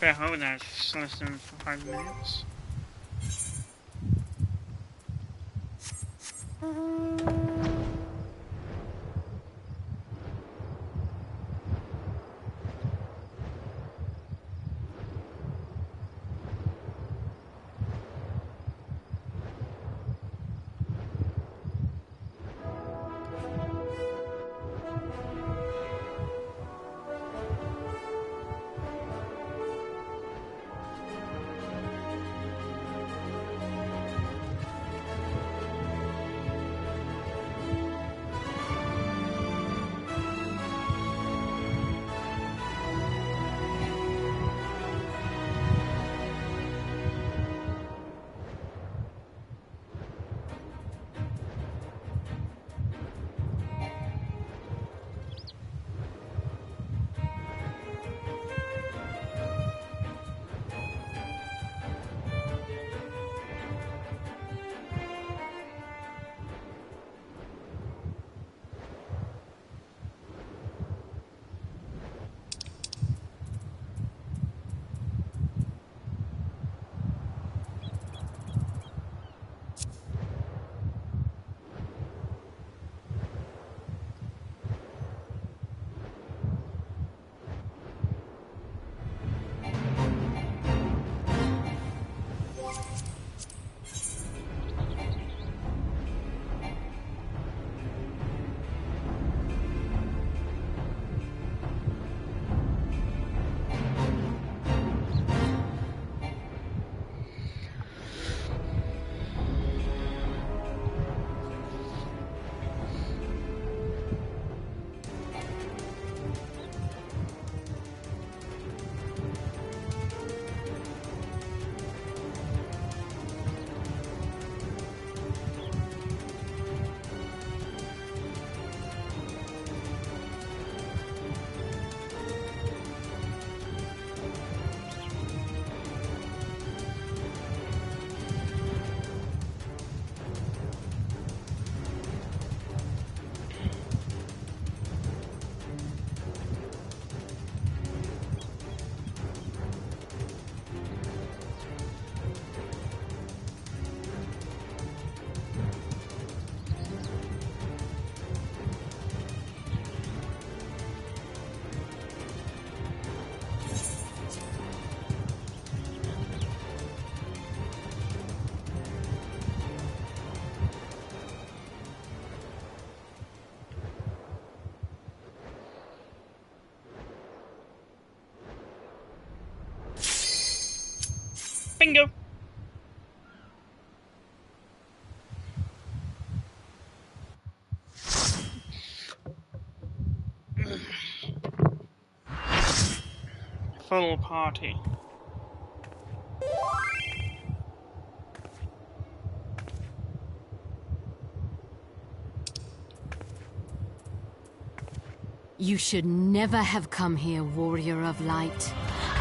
Okay, hold on. It's less than 5 minutes. Bingo! Full party. You should never have come here, warrior of light.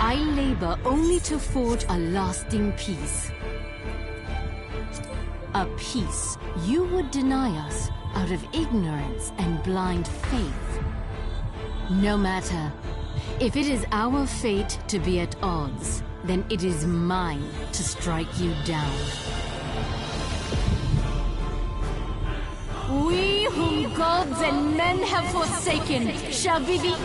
I labor only to forge a lasting peace. A peace you would deny us out of ignorance and blind faith. No matter. If it is our fate to be at odds, then it is mine to strike you down. We whom gods and men have forsaken shall be the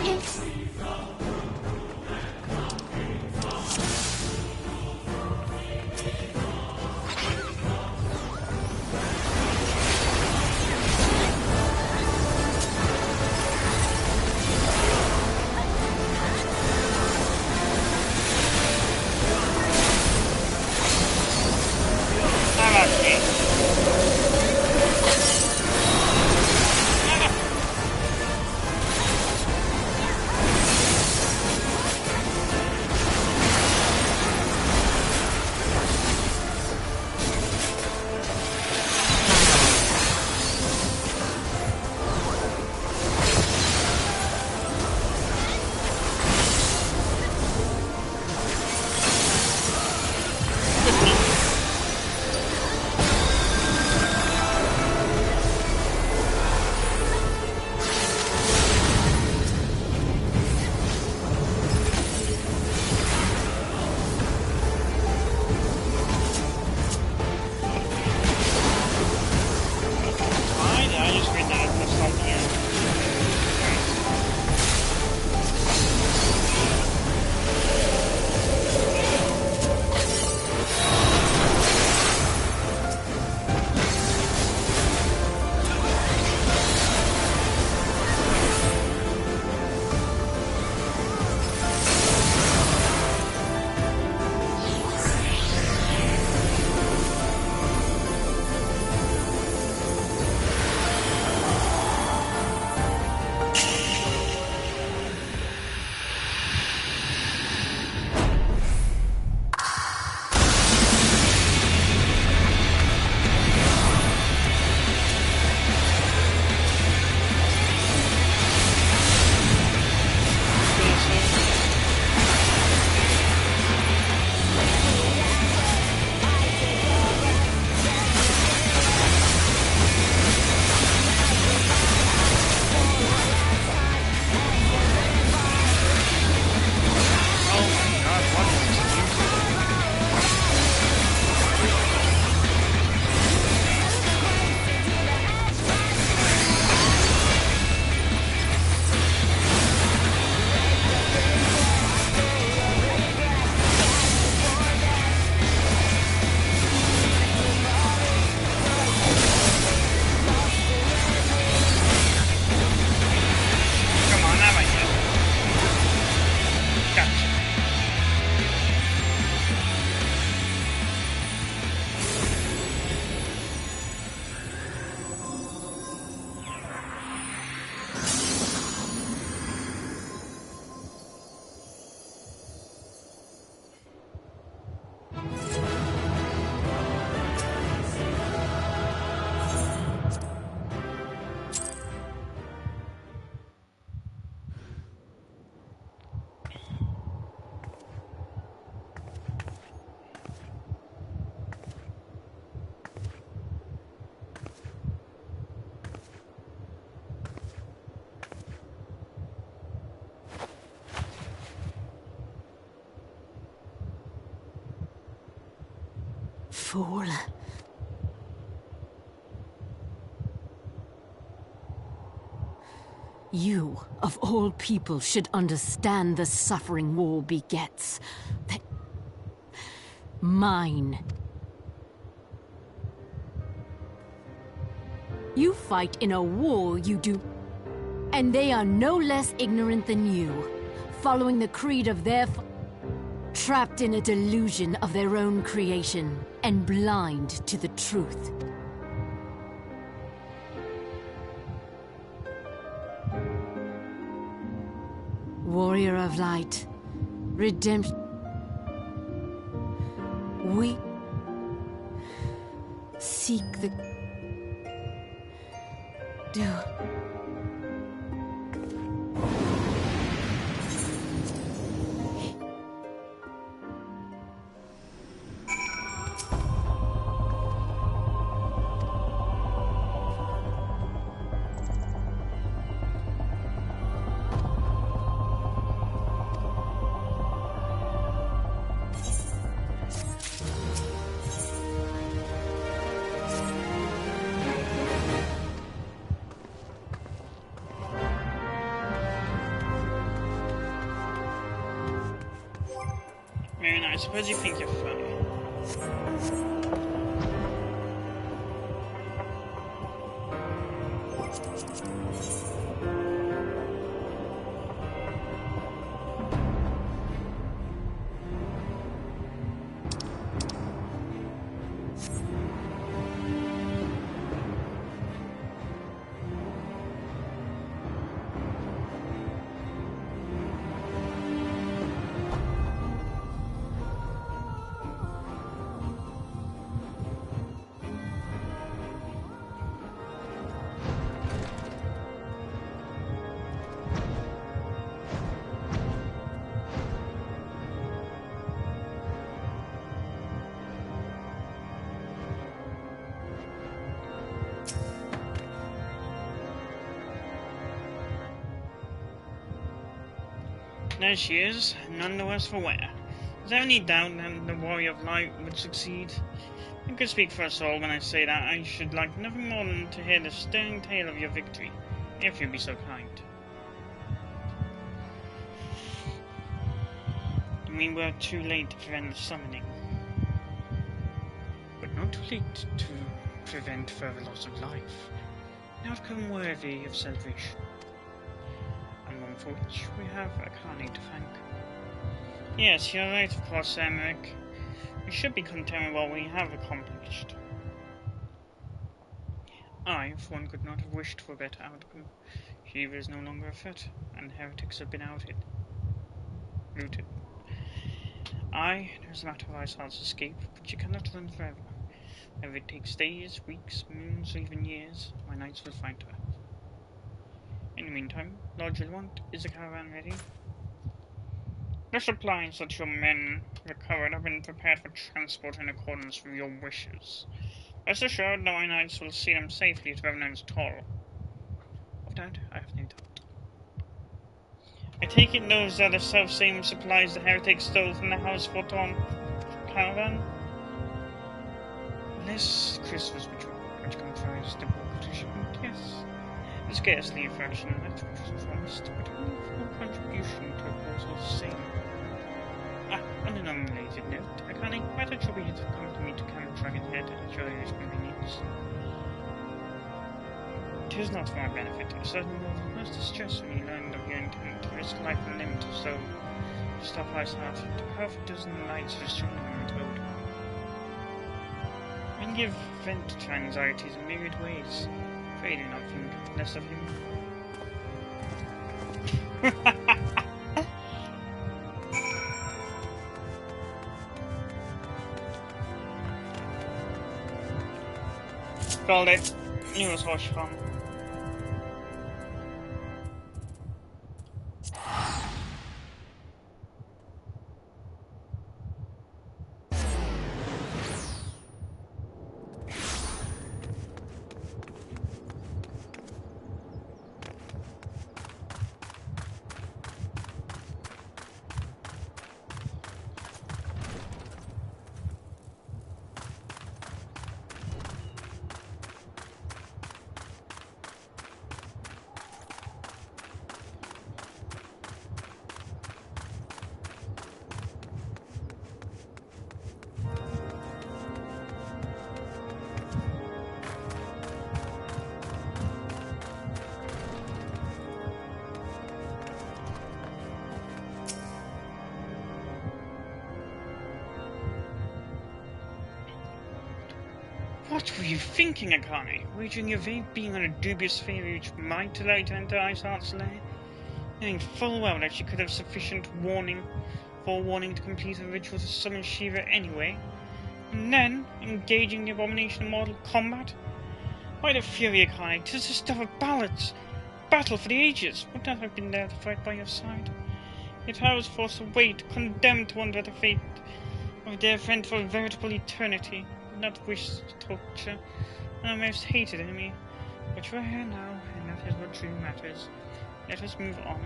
fool. You, of all people, should understand the suffering war begets. That... Mine. You fight in a war, you do. And they are no less ignorant than you, following the creed of their... trapped in a delusion of their own creation, and blind to the truth. Warrior of light, redemption. We seek the... do... Very nice. I suppose you think you're funny. There she is, none the worse for wear. Is there any doubt that the Warrior of Light would succeed? I could speak for us all when I say that I should like nothing more than to hear the stirring tale of your victory, if you'd be so kind. We were too late to prevent the summoning, but not too late to prevent further loss of life. Now I've come worthy of celebration, and one for which we have Akane to thank. Yes, you're right, of course, Emmerich. We should be content with what we have accomplished. I, for one, could not have wished for a better outcome. Shiva is no longer afoot, and heretics have been routed. There's a matter of Iceheart's escape, but you cannot run forever. Whether it takes days, weeks, moons, or even years, my knights will find her. In the meantime, Lord Gilwant, is the caravan ready? The supplies that your men recovered have been prepared for transport in accordance with your wishes. Rest assured that my knights will see them safely to Revenant's Toll. Of that, I have no doubt. I take it those are the self-same supplies the heretics stole from the House Photon caravan? Unless Christmas which comprised the bulk shipment, yes. It's scarcely a fraction of that which was promised, but a full contribution to a cause all the same. On an unrelated note, Akane, why don't you be to come to me to Camp Dragonhead at your earliest convenience? It is not for my benefit. I certainly will most distress when you learned of your intent to risk life and limb to so stop Iceheart to half a dozen nights restricting on the road. And give vent to anxieties in myriad ways. Afraid do not think less of you. Called it. Knew it was horse fun. What were you thinking, Akane? Wagering your vague being on a dubious theory which might allow you to enter Iceheart's lair? Knowing full well that she could have sufficient forewarning to complete the ritual to summon Shiva anyway, and then engaging the abomination in mortal combat? Why the fury, Akane? 'Tis the stuff of ballads! Battle for the ages! Would not have been there to fight by your side. Yet I was forced to wait, condemned to wonder at the fate of a dear friend for a veritable eternity. Not wish to torture my most hated enemy. But you are here now, and that is what truly matters. Let us move on.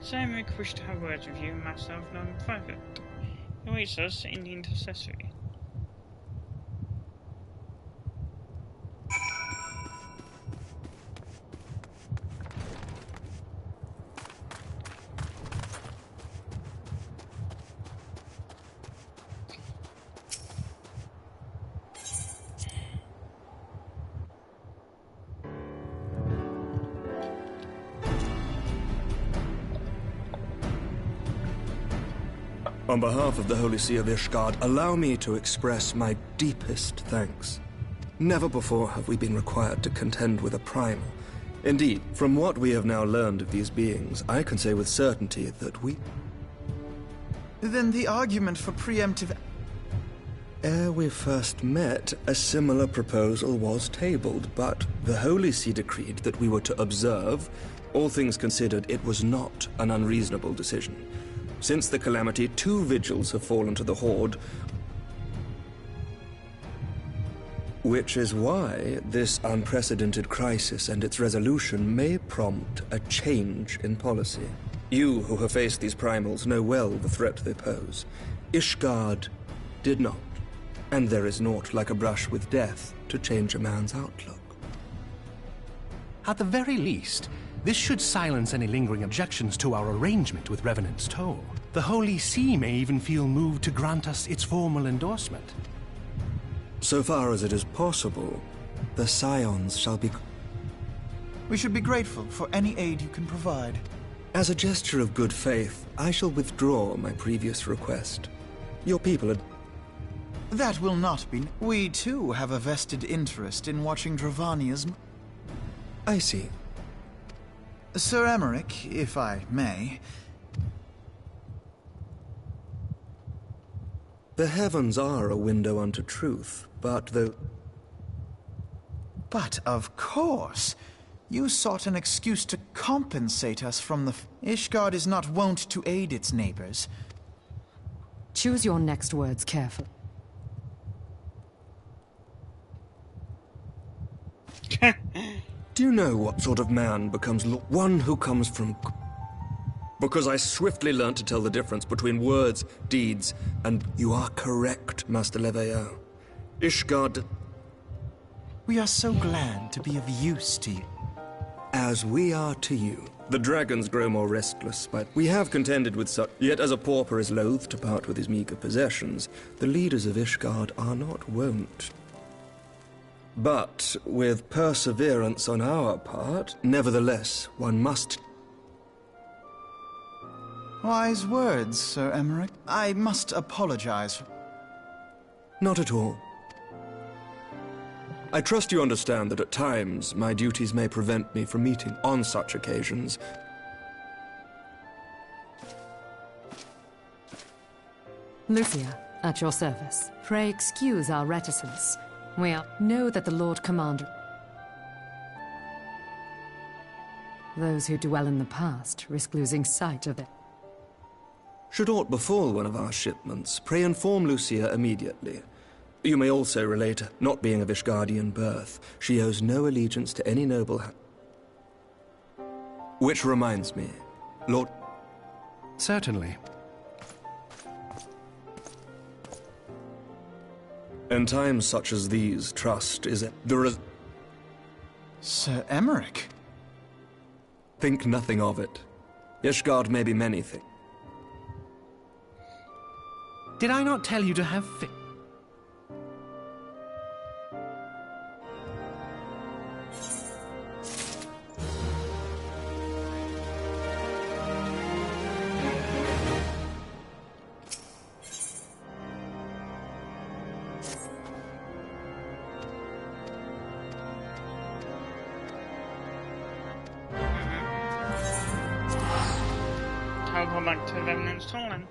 Sir Emmerich wished to have words with you, Master of Non-Private. He awaits us in the intercessory. On behalf of the Holy See of Ishgard, allow me to express my deepest thanks. Never before have we been required to contend with a primal. Indeed, from what we have now learned of these beings, I can say with certainty that we... Then the argument for preemptive... Ere we first met, a similar proposal was tabled, but the Holy See decreed that we were to observe. All things considered, it was not an unreasonable decision. Since the calamity, 2 vigils have fallen to the Horde, which is why this unprecedented crisis and its resolution may prompt a change in policy. You who have faced these primals know well the threat they pose. Ishgard did not, and there is naught like a brush with death to change a man's outlook. At the very least, this should silence any lingering objections to our arrangement with Revenant's Toll. The Holy See may even feel moved to grant us its formal endorsement. So far as it is possible, the Scions shall be... We should be grateful for any aid you can provide. As a gesture of good faith, I shall withdraw my previous request. Your people are... That will not be... We too have a vested interest in watching Dravania's... I see. Sir Emmerich, if I may... The heavens are a window unto truth, but the... But of course! You sought an excuse to compensate us from the... Ishgard is not wont to aid its neighbors. Choose your next words carefully. Do you know what sort of man becomes one who comes from... Because I swiftly learnt to tell the difference between words, deeds, and... You are correct, Master Leveilleur. Ishgard... We are so glad to be of use to you. As we are to you. The dragons grow more restless, but we have contended with such... Yet as a pauper is loath to part with his meager possessions, the leaders of Ishgard are not wont. But with perseverance on our part, nevertheless, one must... Wise words, Sir Emmerich. I must apologize. Not at all. I trust you understand that at times my duties may prevent me from meeting on such occasions. Lucia, at your service. Pray excuse our reticence. We know that the Lord Commander... Those who dwell in the past risk losing sight of it. Should aught befall one of our shipments, pray inform Lucia immediately. You may also relate, not being of Ishgardian birth, she owes no allegiance to any noble Which reminds me, Lord... Certainly. In times such as these, trust is Sir Emmerich? Think nothing of it. Ishgard may be many things. Did I not tell you to have faith? Go back to Revenant's Toll then.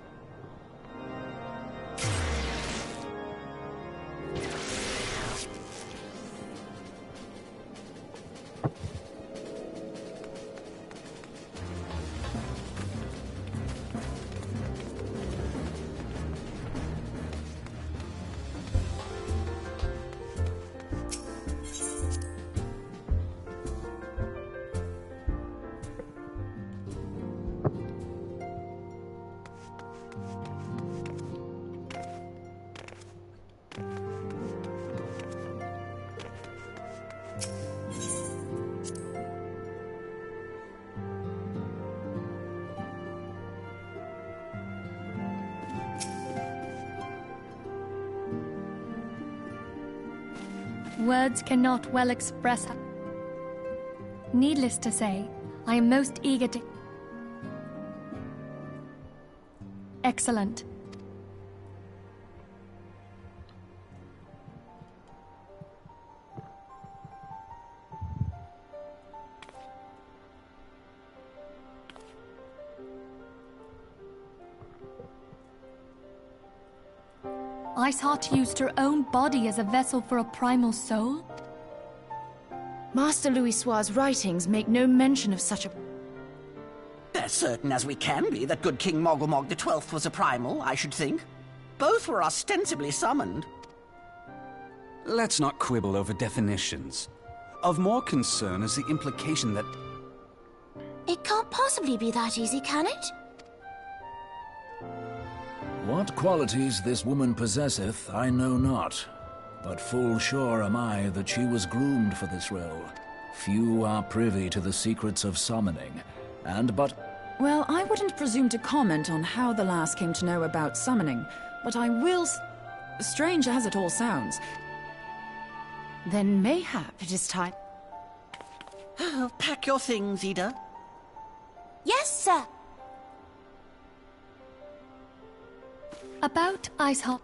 Words cannot well express. Needless to say, I am most eager to... Excellent. Iceheart used her own body as a vessel for a primal soul? Master Louisoix's writings make no mention of such a... As certain as we can be that good King Mogglmog the 12th was a primal, I should think. Both were ostensibly summoned. Let's not quibble over definitions. Of more concern is the implication that... It can't possibly be that easy, can it? What qualities this woman possesseth, I know not. But full sure am I that she was groomed for this role. Few are privy to the secrets of summoning, and but... Well, I wouldn't presume to comment on how the lass came to know about summoning, but I will... Strange as it all sounds. Then mayhap it is time... Pack your things, Ida. Yes, sir. About Iceheart.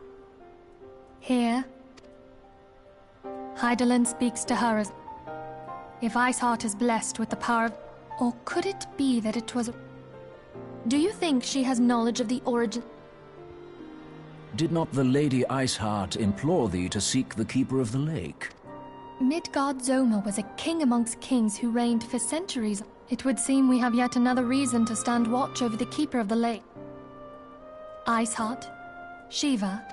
Here. Hydaelyn speaks to her as... If Iceheart is blessed with the power of... Or could it be that it was... Do you think she has knowledge of the origin... Did not the Lady Iceheart implore thee to seek the Keeper of the Lake? Midgard Zoma was a king amongst kings who reigned for centuries. It would seem we have yet another reason to stand watch over the Keeper of the Lake. Iceheart, Shiva...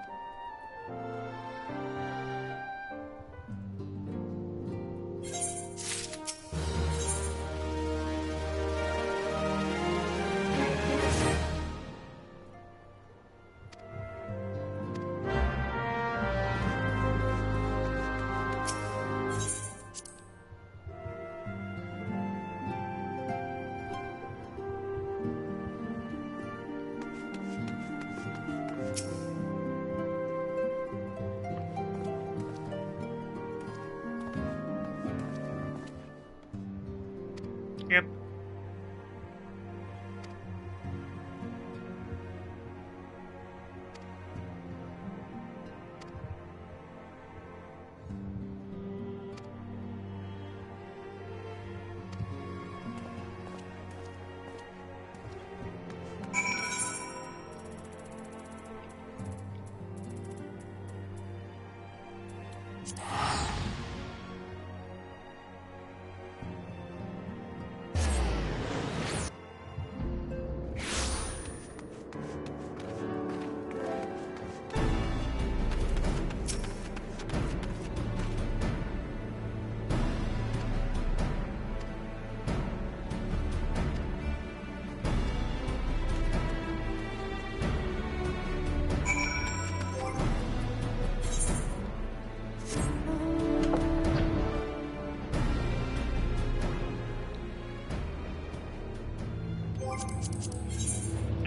Yep.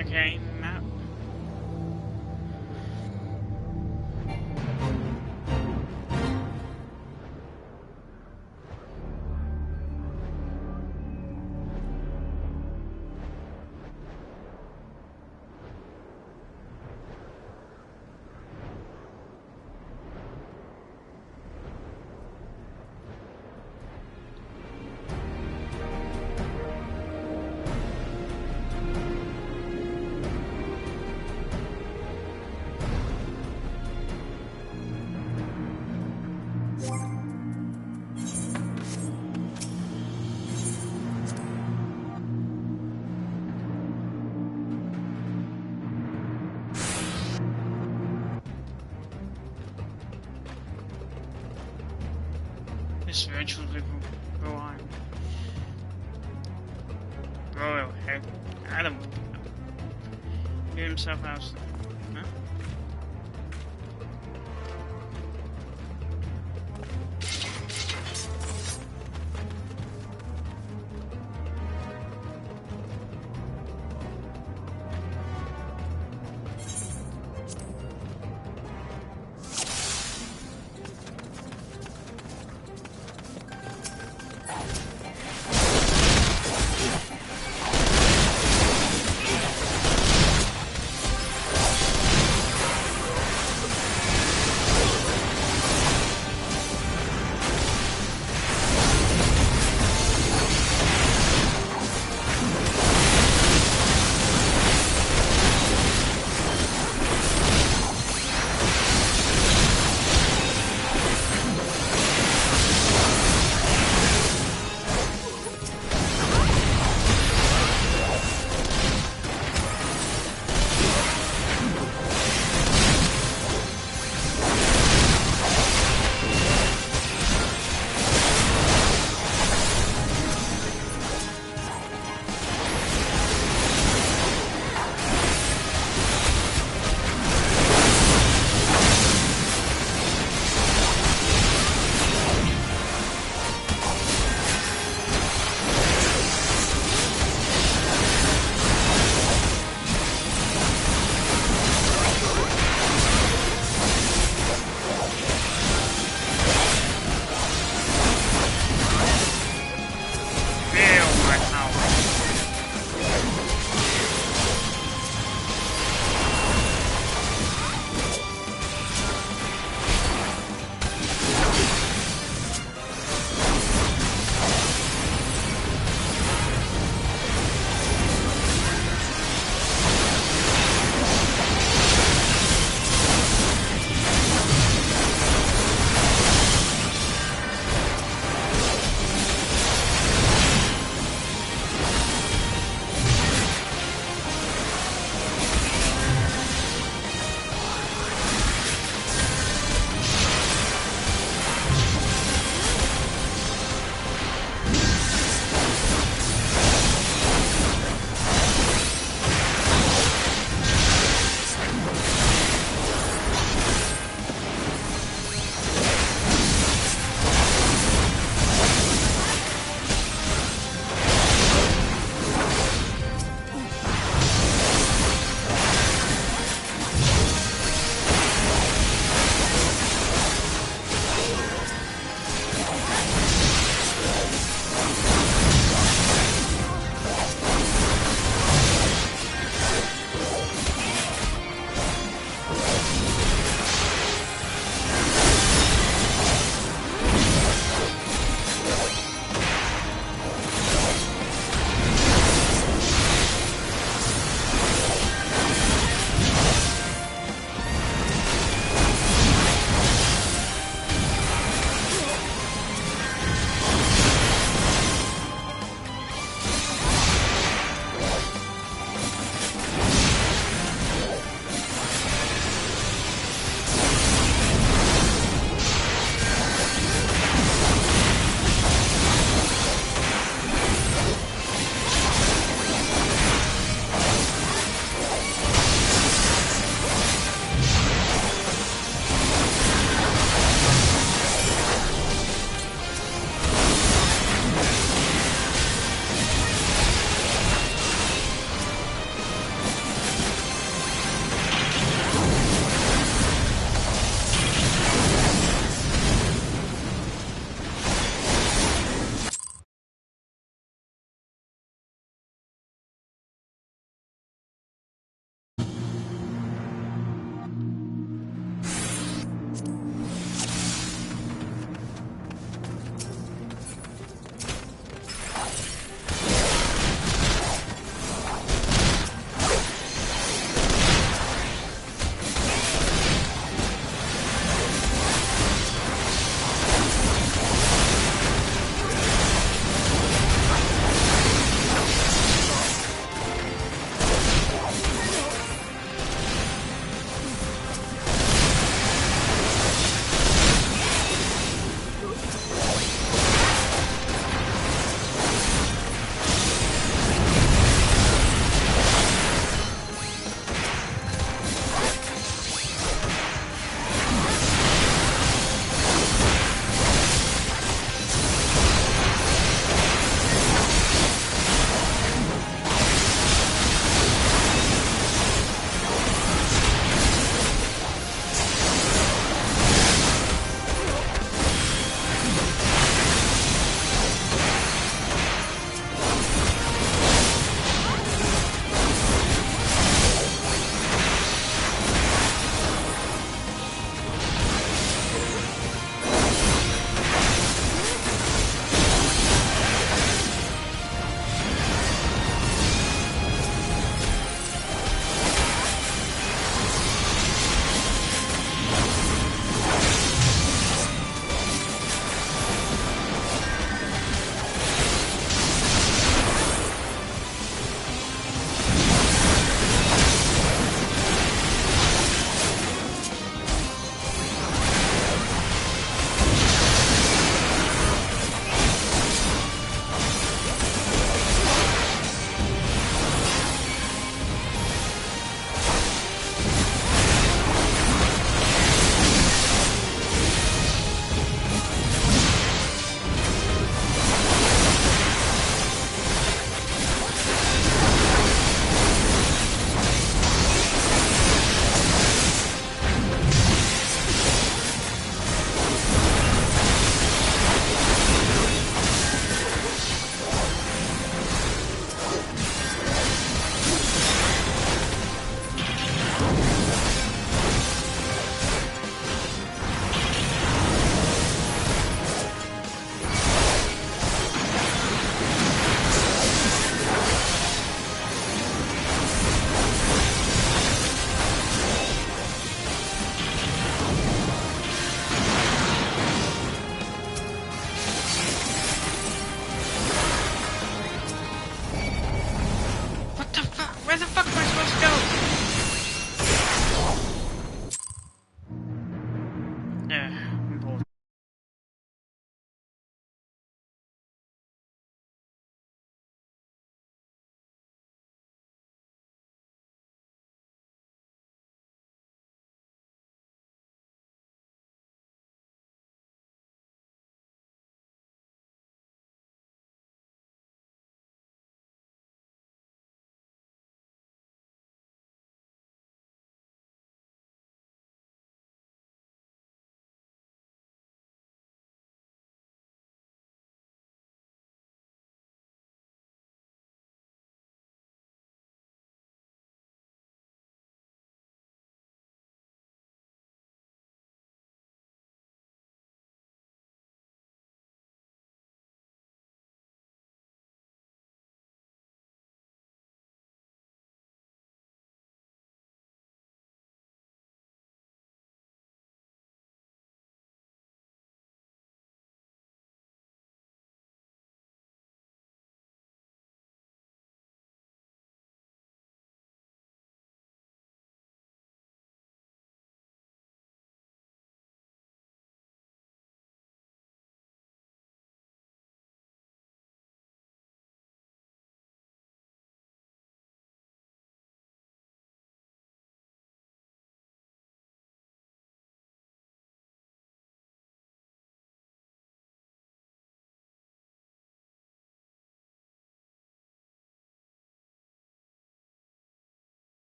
Okay, map. This ritual will go on. Royal head. Adam. Get himself out. Huh?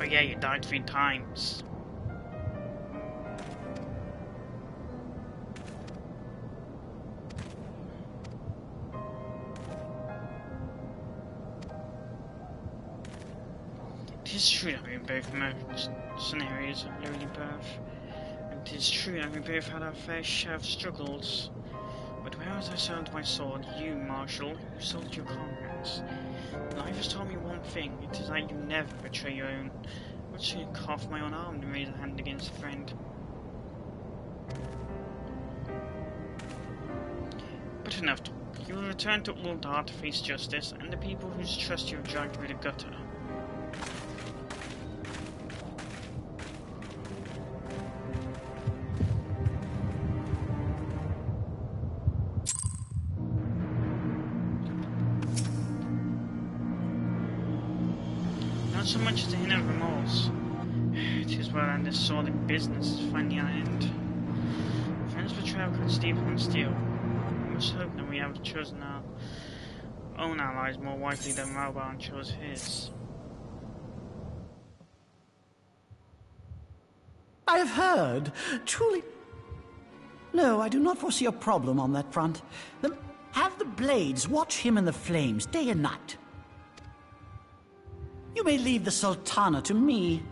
But yeah, you died 3 times. It is true that we both met scenarios of lowly birth, and it is true that we both had our fair share of struggles. But whereas I sold my sword, you, Marshal, who sold your comrades, life has taught me one thing: it is that you never betray your own. What should you cough my own arm to raise a hand against a friend? But enough talk. You will return to Uldar to face justice and the people whose trust you have dragged through the gutter. Not so much as a hint of remorse. It is well that this sordid business is finally at an end. Friends' betrayal cuts deeper than steel. We must hope that we have chosen our own allies more wisely than Reborn chose his. I have heard, truly... No, I do not foresee a problem on that front. Have the Blades watch him in the flames day and night. You may leave the Sultana to me.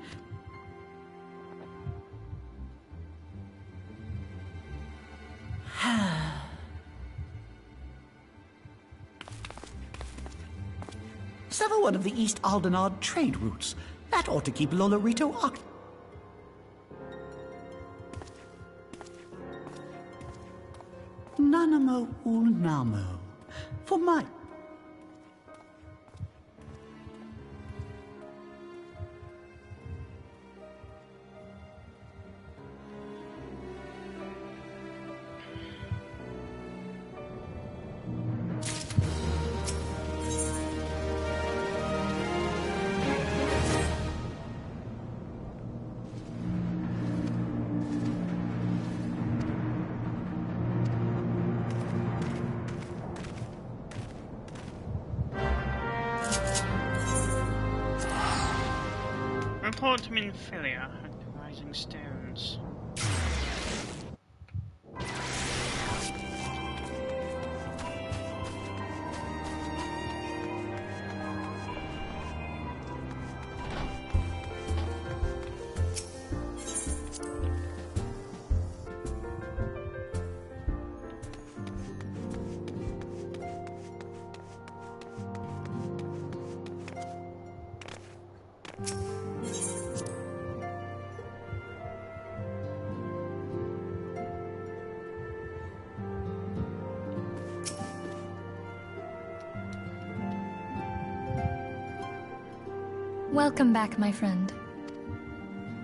Sever one of the East Aldenard trade routes. That ought to keep Lolorito occupied. Nanamo Ulnamo. For my... Report to Minfilia at the Rising Stones. Welcome back, my friend.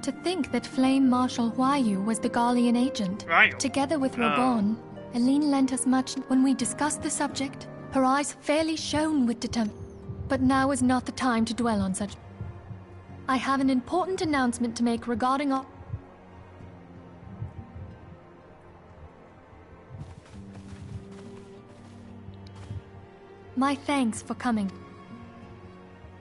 To think that Flame Marshal Huayu was the Garlean agent. Right. Together with Reborn, Eileen lent us much when we discussed the subject. Her eyes fairly shone with determination. But now is not the time to dwell on such. I have an important announcement to make regarding our... My thanks for coming.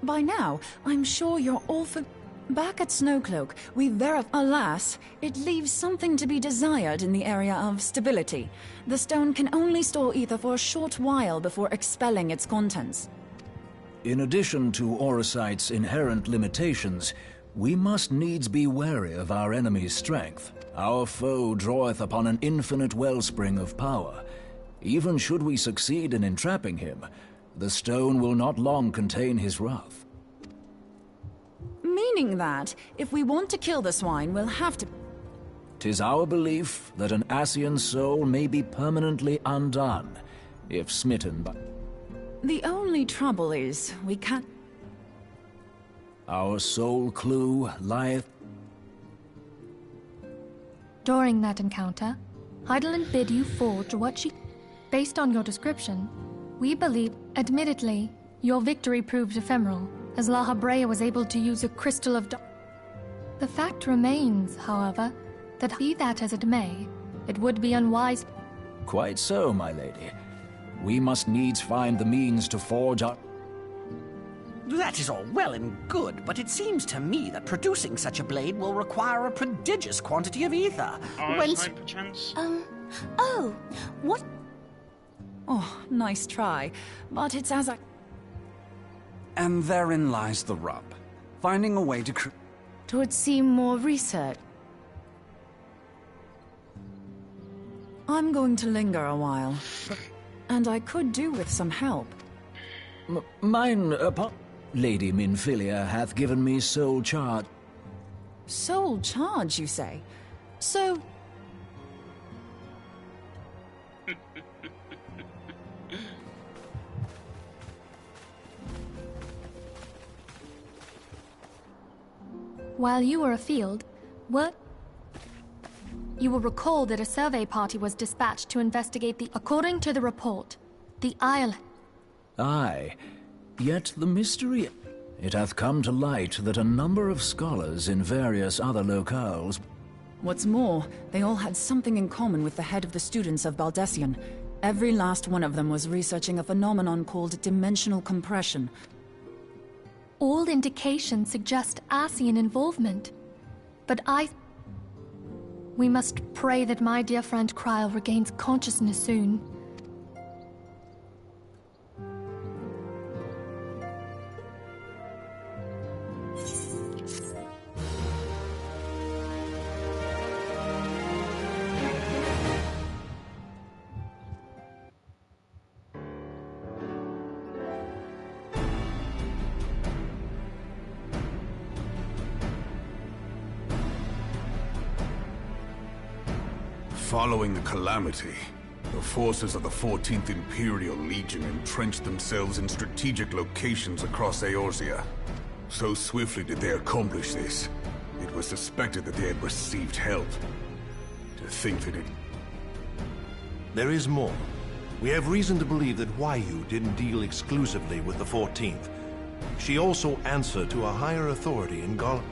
By now, I'm sure you're all for... Back at Snowcloak, we alas, it leaves something to be desired in the area of stability. The stone can only store ether for a short while before expelling its contents. In addition to Orosite's inherent limitations, we must needs be wary of our enemy's strength. Our foe draweth upon an infinite wellspring of power. Even should we succeed in entrapping him, the stone will not long contain his wrath. Meaning that, if we want to kill the swine, we'll have to... 'Tis our belief that an Ascian soul may be permanently undone, if smitten by... The only trouble is, we can't... Our sole clue lieth... During that encounter, Heidelin bid you forge what she... Based on your description, we believe, admittedly, your victory proved ephemeral, as La Habrea was able to use a crystal of... The fact remains, however, that be that as it may, it would be unwise... Quite so, my lady. We must needs find the means to forge our... That is all well and good, but it seems to me that producing such a blade will require a prodigious quantity of ether. Whence... perchance? Oh, what? Oh, nice try. But it's as I... And therein lies the rub. Finding a way to It would seem more research. I'm going to linger a while. And I could do with some help. Mine, Lady Minfilia hath given me sole charge. Sole charge, you say? So... While you were afield, you will recall that a survey party was dispatched to investigate according to the report, the island. Aye, yet the mystery... It hath come to light that a number of scholars in various other locales... What's more, they all had something in common with the head of the students of Baldessian. Every last one of them was researching a phenomenon called dimensional compression. All indications suggest Ascian involvement. But we must pray that my dear friend Kryl regains consciousness soon. Following the calamity, the forces of the 14th Imperial Legion entrenched themselves in strategic locations across Eorzea. So swiftly did they accomplish this, it was suspected that they had received help. To think that it... There is more. We have reason to believe that Huayu didn't deal exclusively with the 14th. She also answered to a higher authority in Gaul.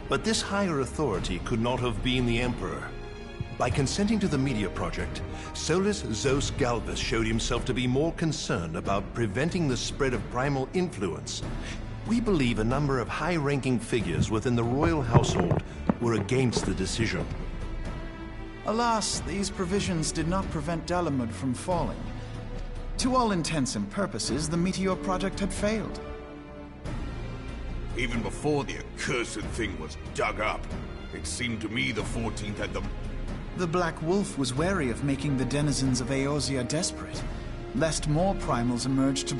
But this higher authority could not have been the Emperor. By consenting to the media project, Solus Zos Galvus showed himself to be more concerned about preventing the spread of primal influence. We believe a number of high-ranking figures within the royal household were against the decision. Alas, these provisions did not prevent Dalamud from falling. To all intents and purposes, the Meteor Project had failed. Even before the accursed thing was dug up, it seemed to me the 14th had the... The Black Wolf was wary of making the denizens of Eorzea desperate, lest more primals emerge to...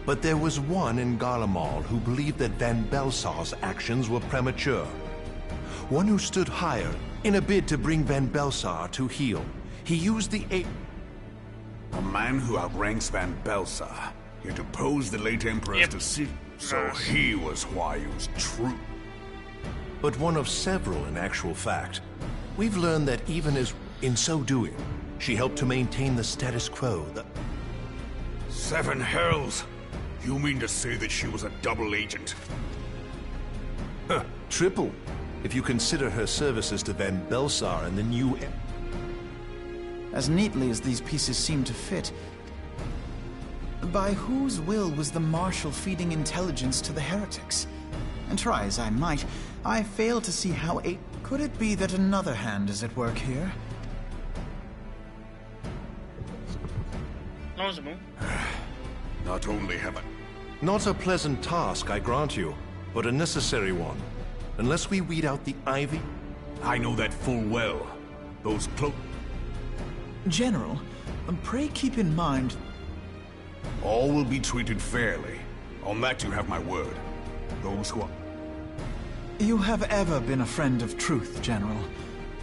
But there was one in Garlemald who believed that Van Belsar's actions were premature. One who stood higher in a bid to bring Van Belsar to heel. He used the A man who outranks Van Belsar. He deposed the late Emperor's decision. So he was Huayu's true. But one of several in actual fact. We've learned that even as in so doing, she helped to maintain the status quo. Seven hells! You mean to say that she was a double agent? Huh, triple, if you consider her services to Van Belsar and the new... As neatly as these pieces seem to fit, by whose will was the Marshal feeding intelligence to the heretics? And try as I might, I fail to see how a... Could it be that another hand is at work here? Plausible. Not only have I... Not a pleasant task, I grant you, but a necessary one. Unless we weed out the ivy... I know that full well. Those General, pray keep in mind... All will be treated fairly. On that you have my word. Those who are... You have ever been a friend of truth, General.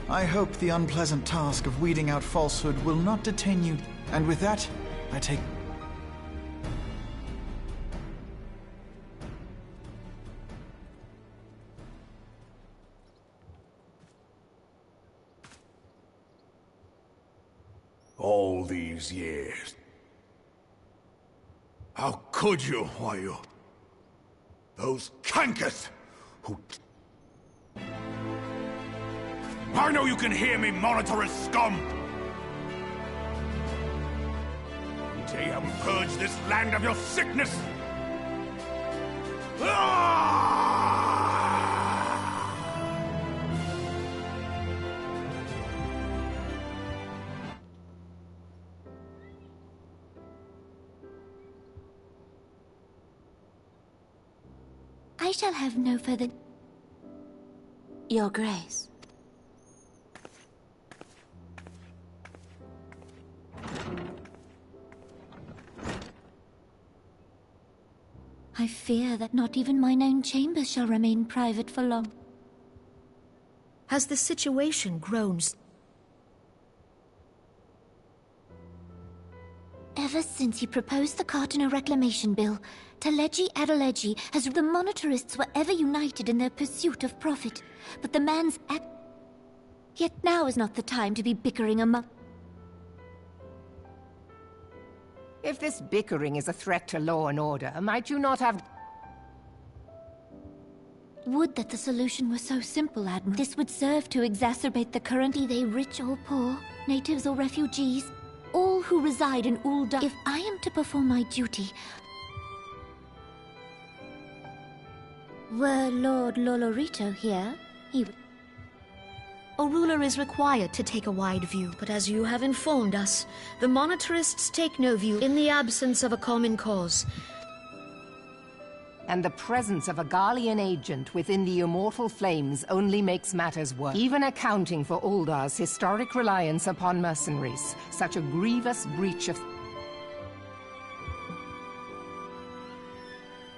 I hope the unpleasant task of weeding out falsehood will not detain you. And with that, I take... All these years. How could you, Huayu? Those cankers who... I know you can hear me, monitorous scum! They haven't purged this land of your sickness! I shall have no further... Your Grace. I fear that not even mine own chambers shall remain private for long. Has the situation grown... Ever since he proposed the Cardinal Reclamation Bill, Talegi Adeleji has... The monetarists were ever united in their pursuit of profit, but the man's act... Yet now is not the time to be bickering among... If this bickering is a threat to law and order, might you not have... Would that the solution were so simple, Admiral. This would serve to exacerbate the current, be they rich or poor, natives or refugees, all who reside in Ul'dah. If I am to perform my duty... Were Lord Lolorito here, he would... A ruler is required to take a wide view, but as you have informed us, the monetarists take no view in the absence of a common cause. And the presence of a Garlean agent within the Immortal Flames only makes matters worse. Even accounting for Uldah's historic reliance upon mercenaries, such a grievous breach of...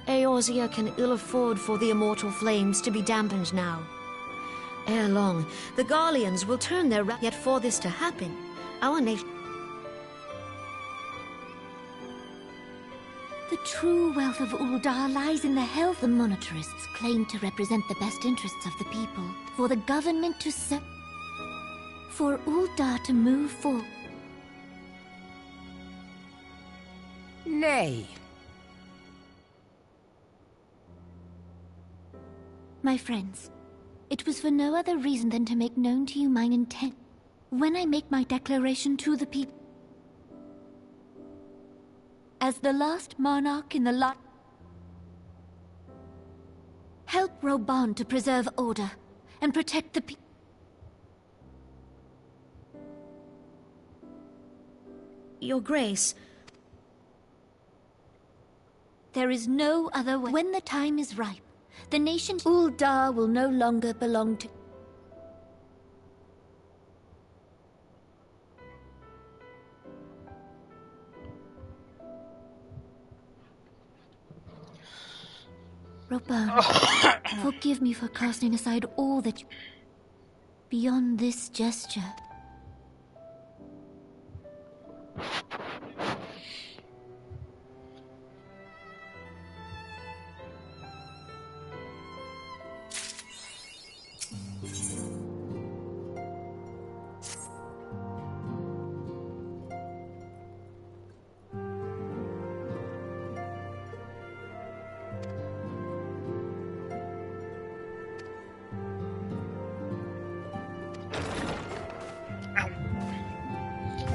Eorzea can ill afford for the Immortal Flames to be dampened now. Ere long, the Garleans will turn their yet for this to happen, our nation... The true wealth of Ul'dah lies in the health. The monetarists claim to represent the best interests of the people, for the government to for Ul'dah to move forward. Nay. My friends, it was for no other reason than to make known to you mine intent. When I make my declaration to the people, as the last monarch in the help Reborn to preserve order and protect the people. Your Grace. There is no other way. When the time is ripe, the nation Ul'dah will no longer belong to... Reborn, forgive me for casting aside all that you... Beyond this gesture...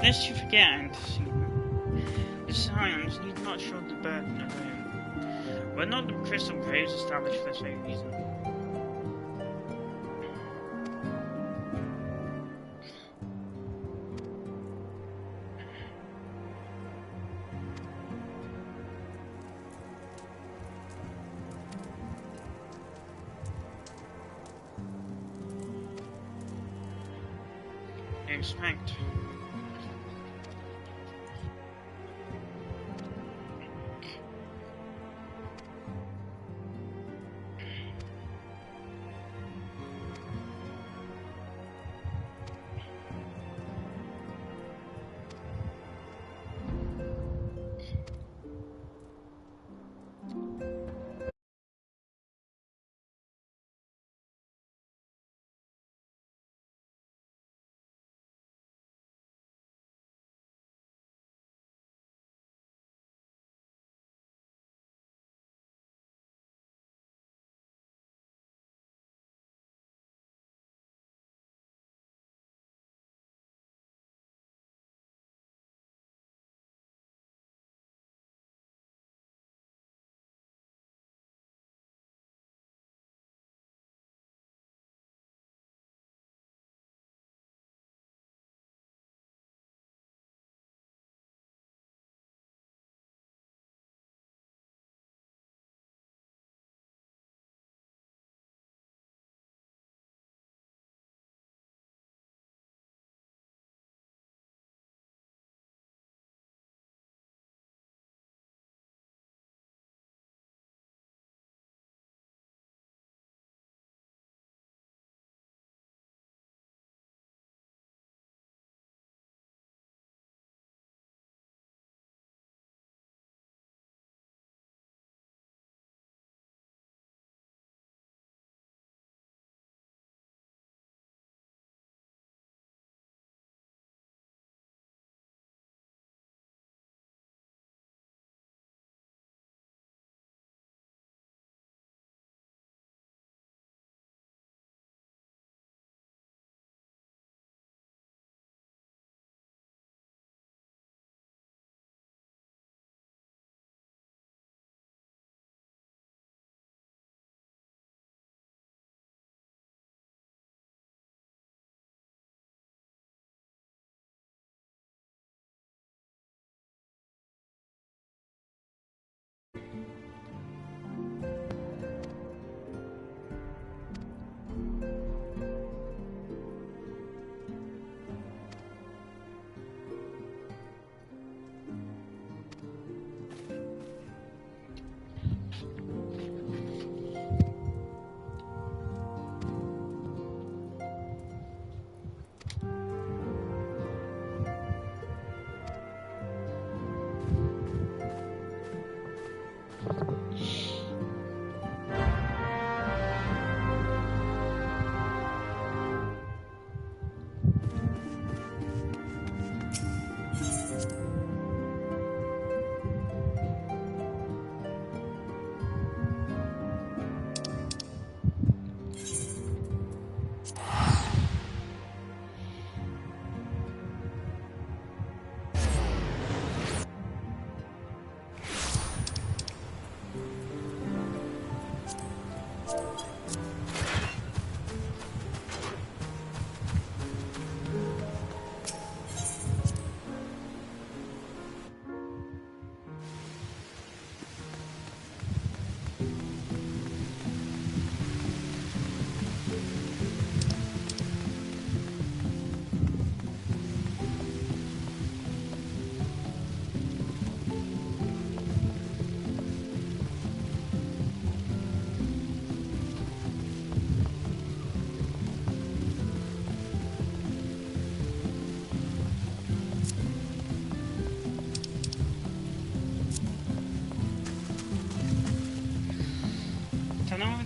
Lest you forget, Antecedent, the scions need not show the burden alone. Were not the crystal graves established for the same reason? Expect.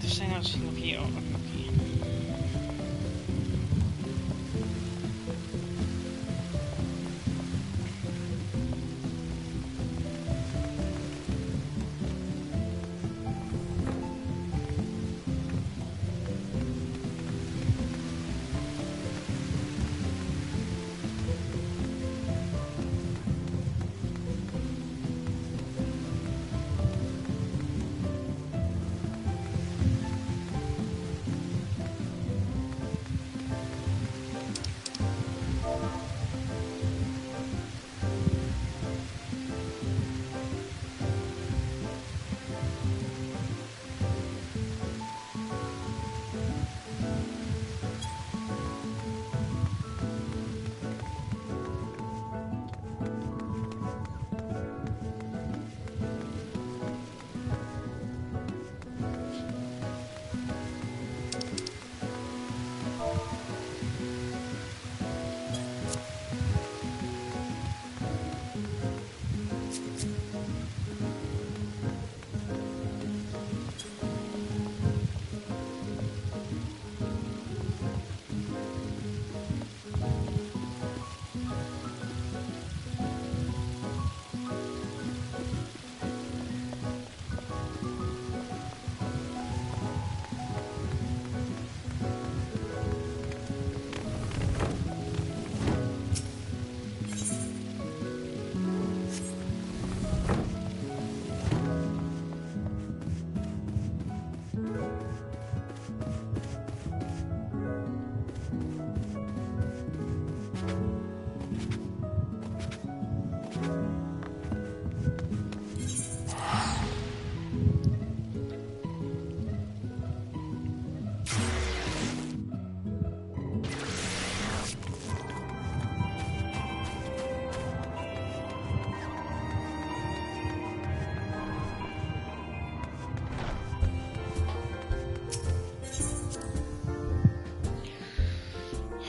this thing else here. Okay.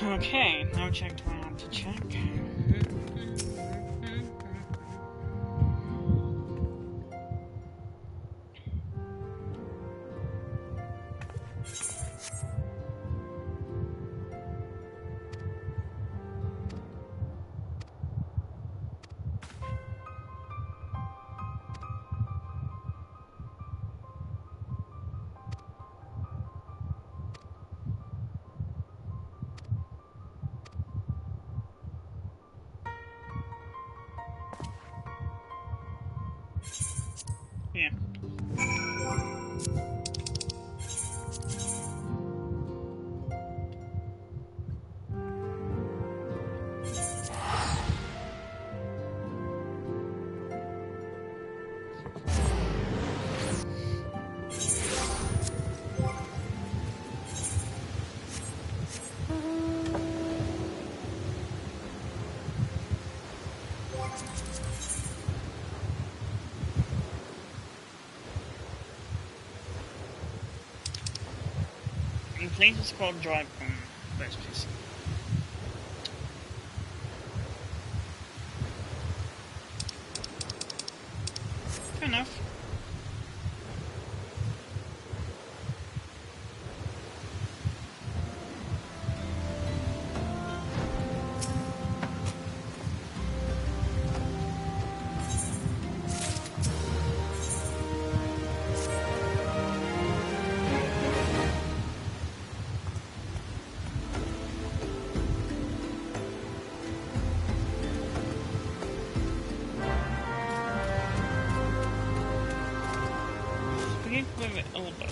Okay, now check what I have to check. Yeah. The place is called Reborn. Let's just. Fair enough. With it a little bit.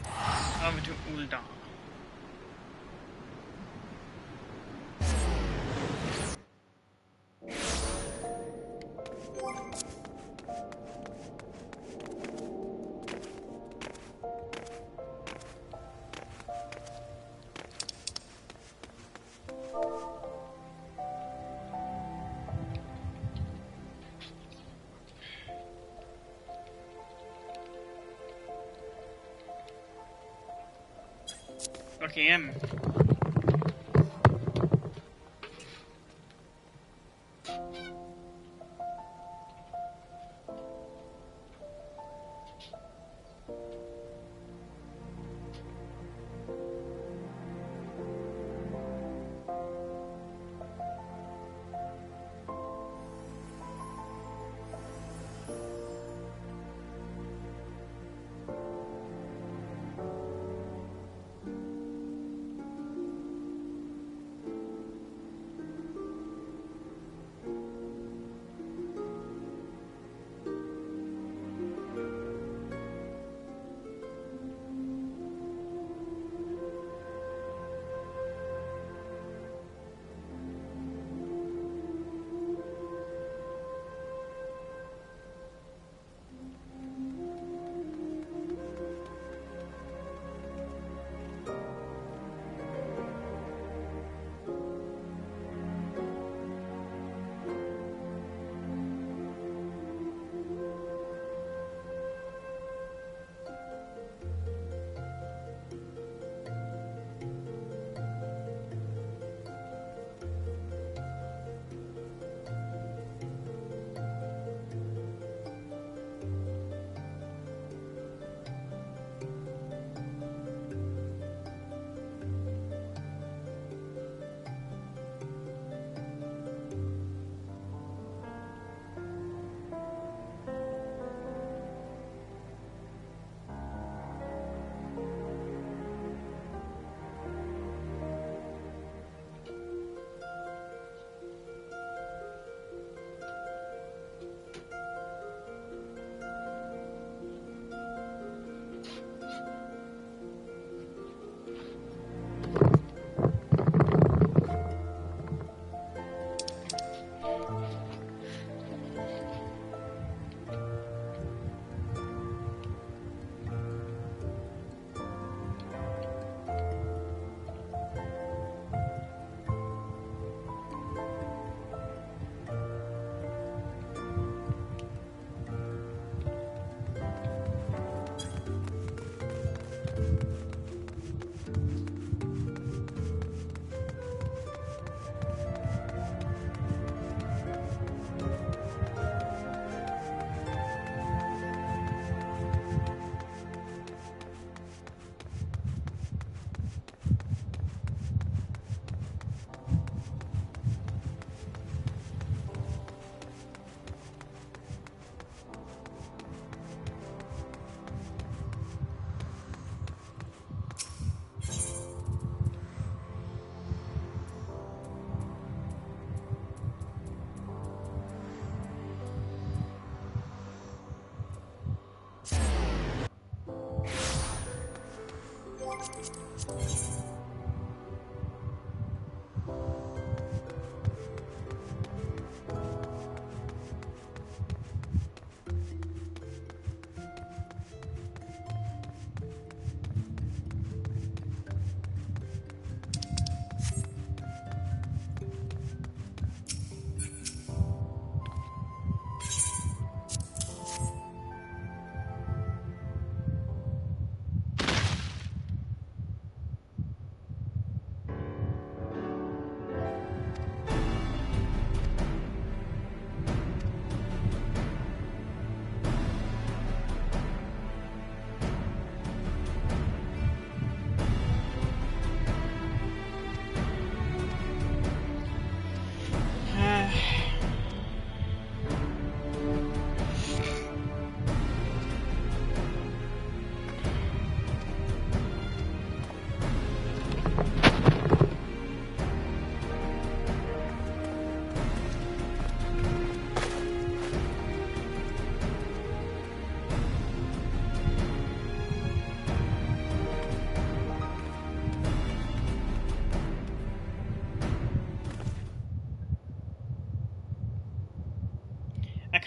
Over to Ul'dah. Lucky him.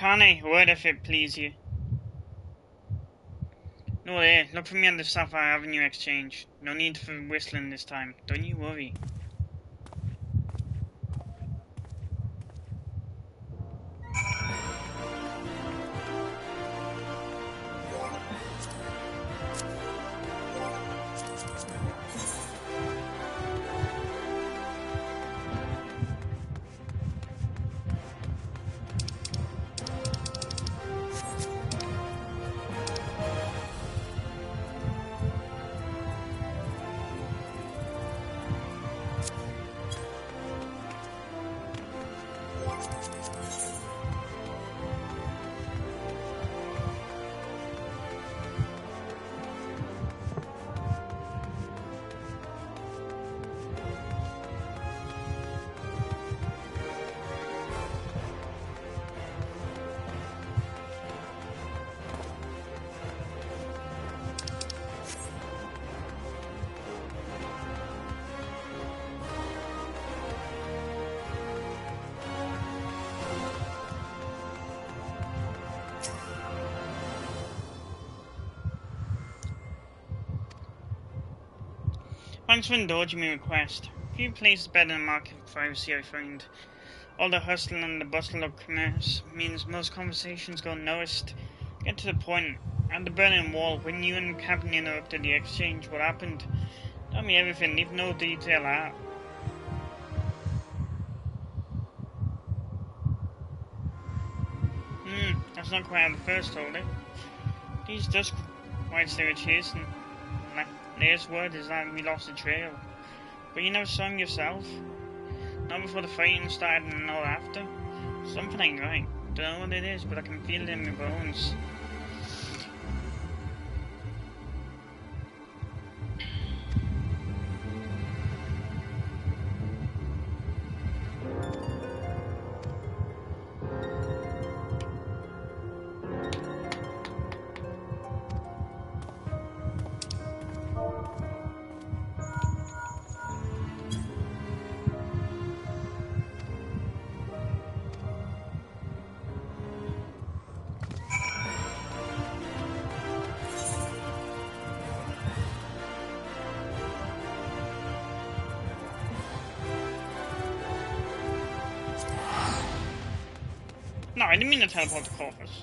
can't I? Word if it please you. No, there. Look for me on the Sapphire Avenue exchange. No need for whistling this time. Don't you worry. Thanks for indulging my request. Few places better than market for privacy, I find. All the hustle and the bustle of commerce means most conversations go unnoticed. Get to the point. At the Berlin Wall, when you and Captain interrupted the exchange, what happened? Tell me everything, leave no detail out. That's not quite how the first told it. These dust whites they were chasing. Latest word is that we lost the trail. But you never saw him yourself? Not before the fighting started and not after? Something ain't right. Don't know what it is, but I can feel it in my bones. No, I didn't mean to teleport to Corvus.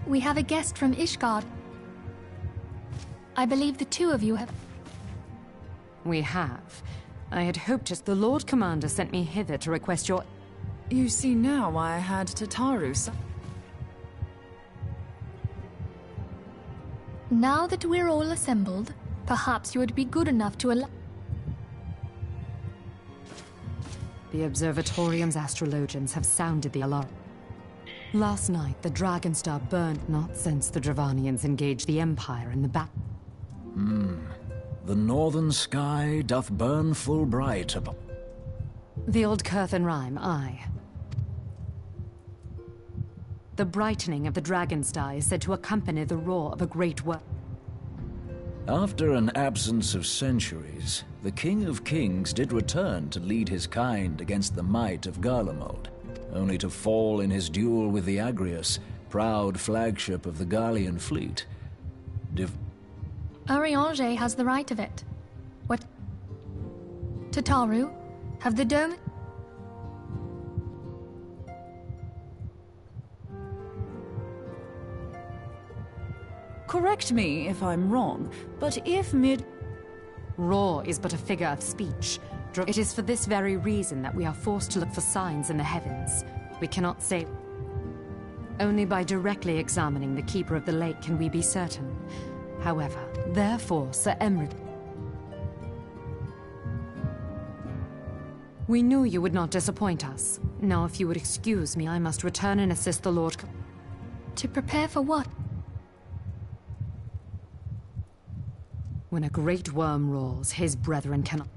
We have a guest from Ishgard. I believe the two of you have... We have. I had hoped as the Lord Commander sent me hither to request your... You see now why I had Tataru. Now that we're all assembled, perhaps you would be good enough to allow... The Observatorium's astrologians have sounded the alarm. Last night, the Dragonstar burned not since the Dravanians engaged the Empire in the battle. The northern sky doth burn full bright upon... The old Curthan rhyme, aye. The brightening of the Dragonstar is said to accompany the roar of a great work. After an absence of centuries, the King of Kings did return to lead his kind against the might of Garlemald, only to fall in his duel with the Agrius, proud flagship of the Gallian fleet. Ariange has the right of it. What? Tataru, have the dome... correct me if I'm wrong, but if Roar is but a figure of speech. It is for this very reason that we are forced to look for signs in the heavens. We cannot say. Only by directly examining the Keeper of the Lake can we be certain. However, therefore, Sir Emryd... We knew you would not disappoint us. Now, if you would excuse me, I must return and assist the Lord... To prepare for what? When a great worm roars, his brethren cannot...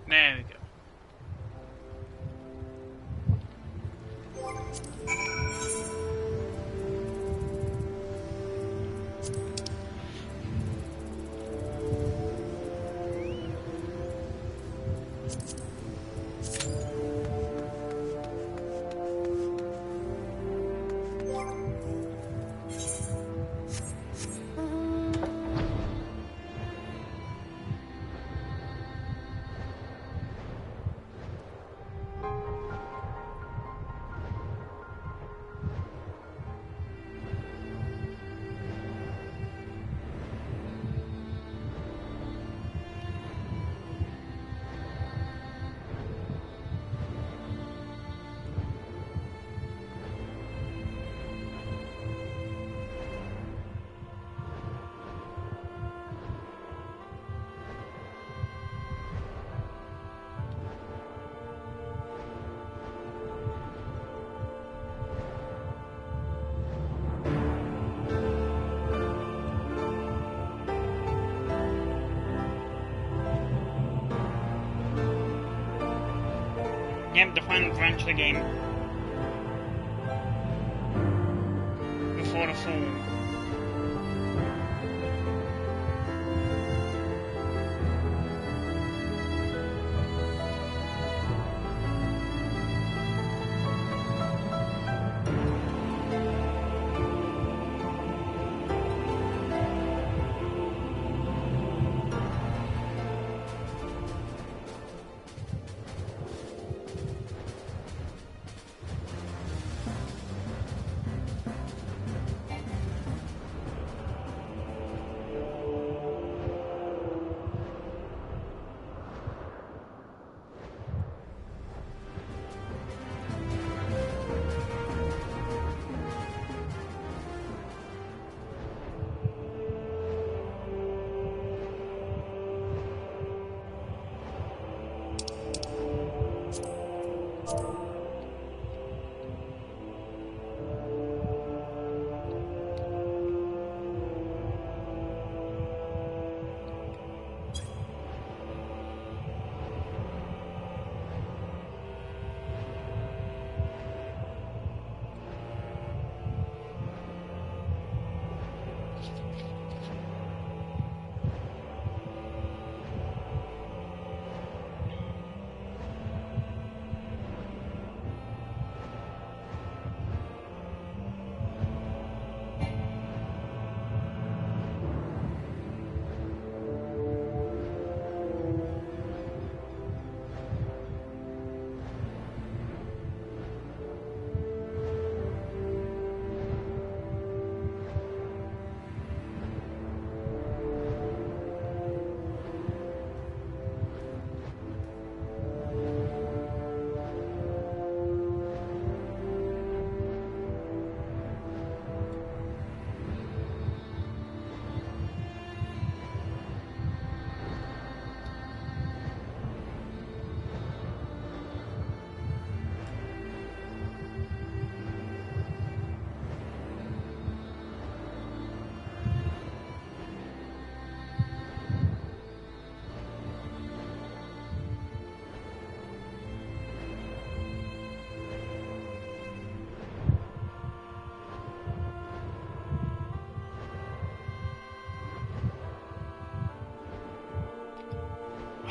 There we go. Yep, the final branch of the game. Before the fall.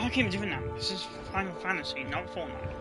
I can't do it now. This is Final Fantasy, not Fortnite.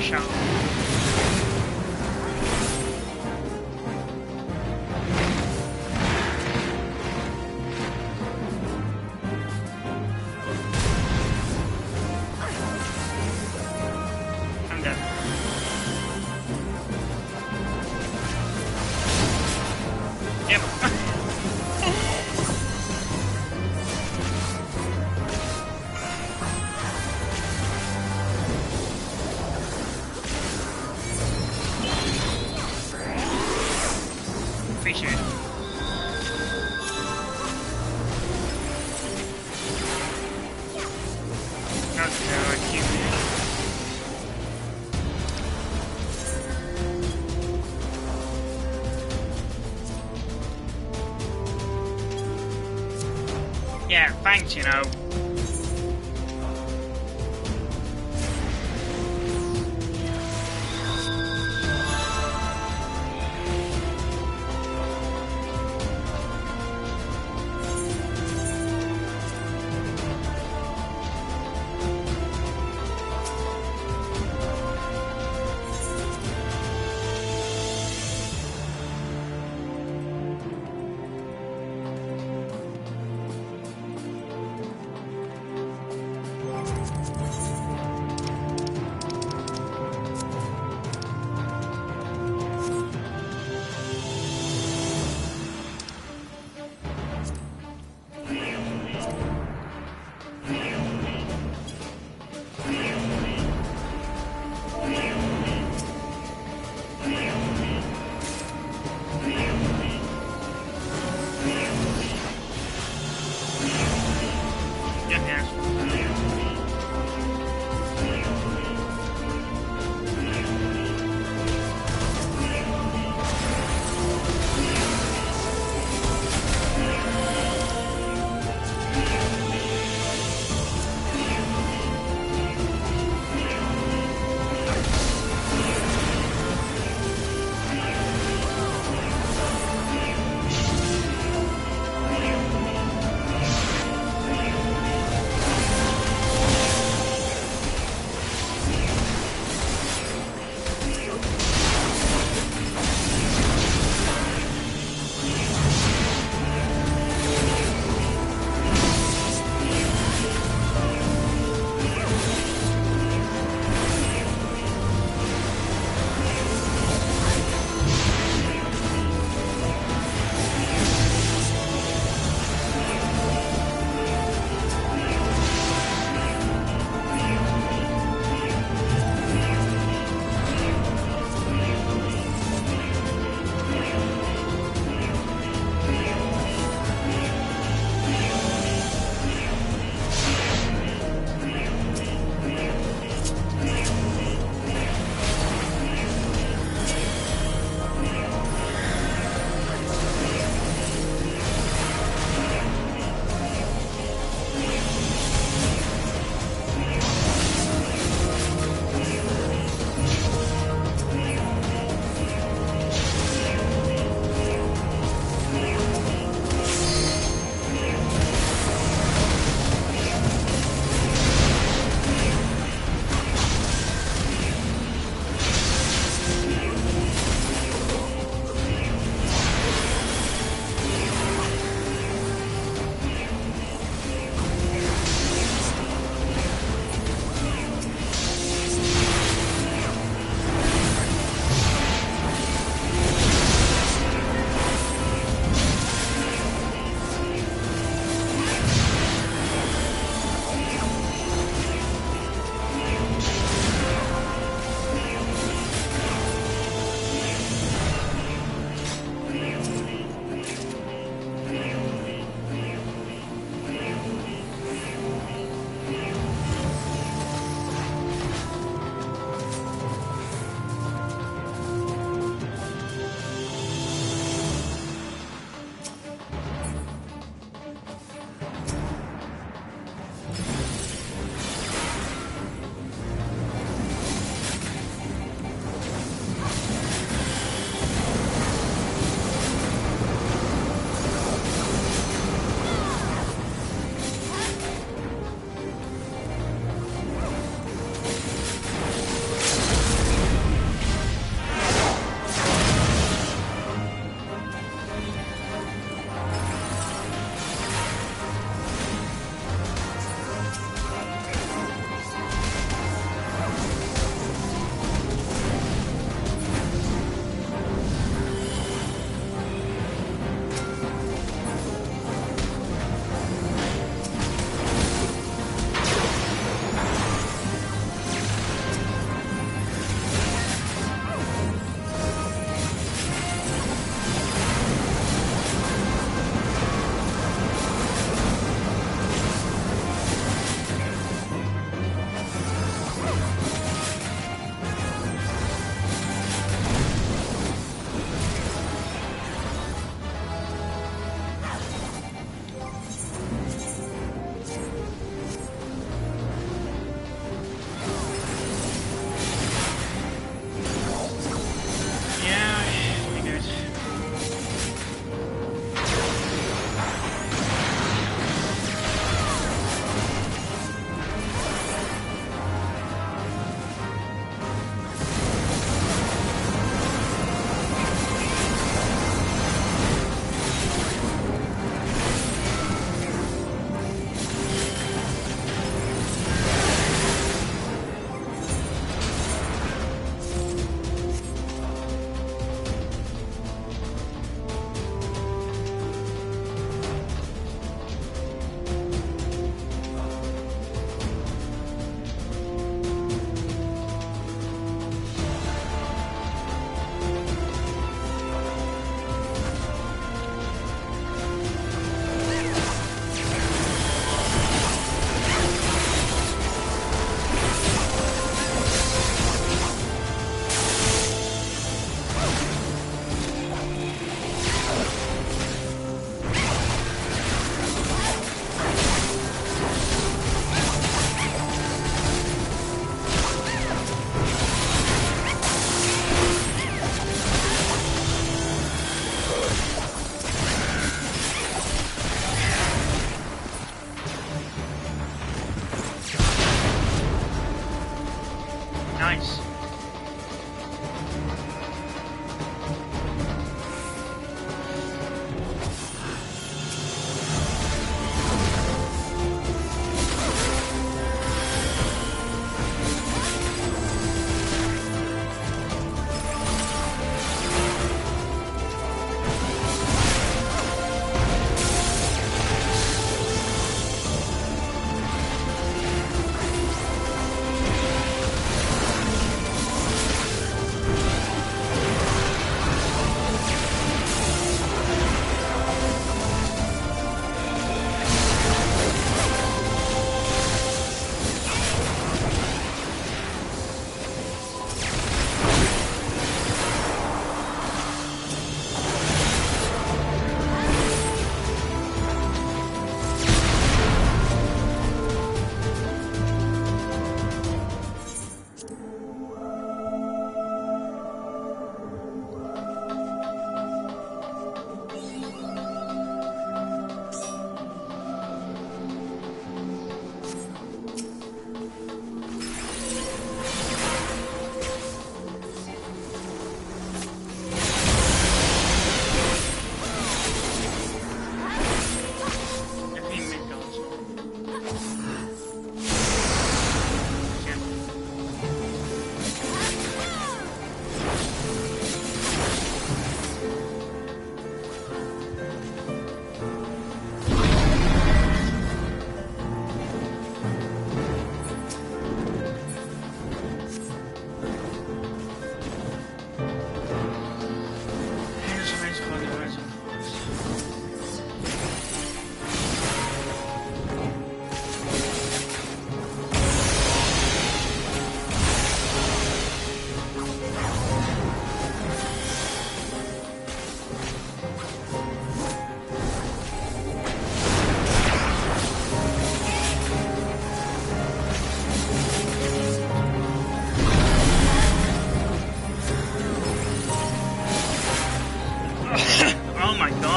Smash on. I'm dead. Yep. Appreciate it. Yeah, thanks, you know.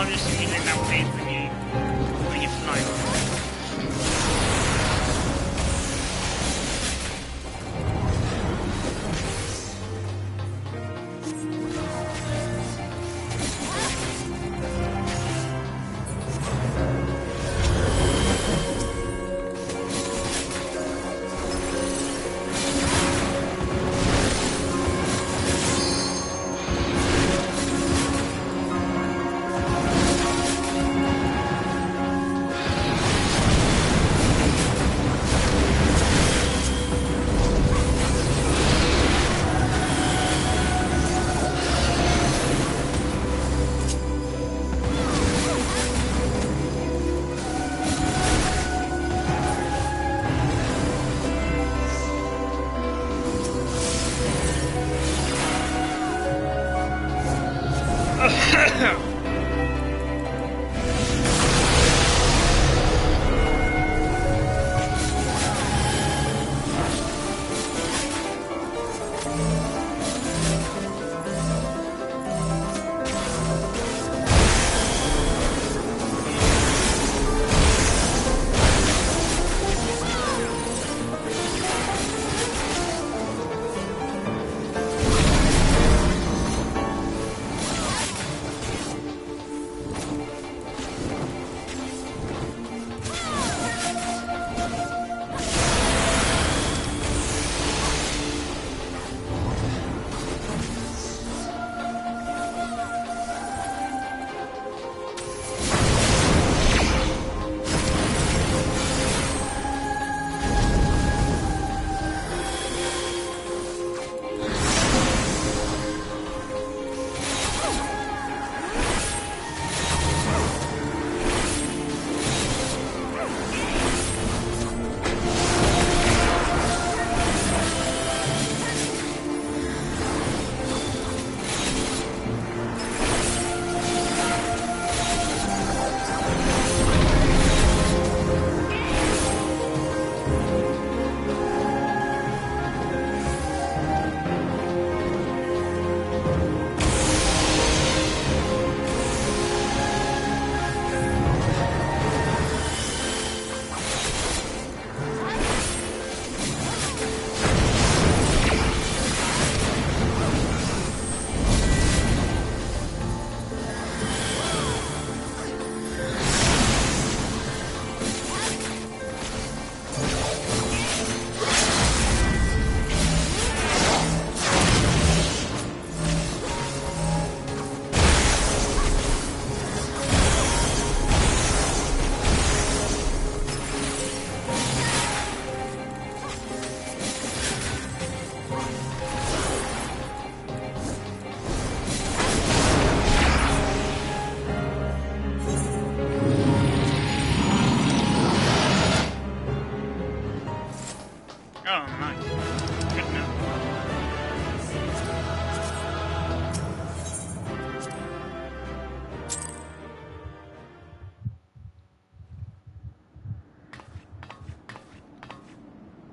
I'm just feeling that pain when you fly over.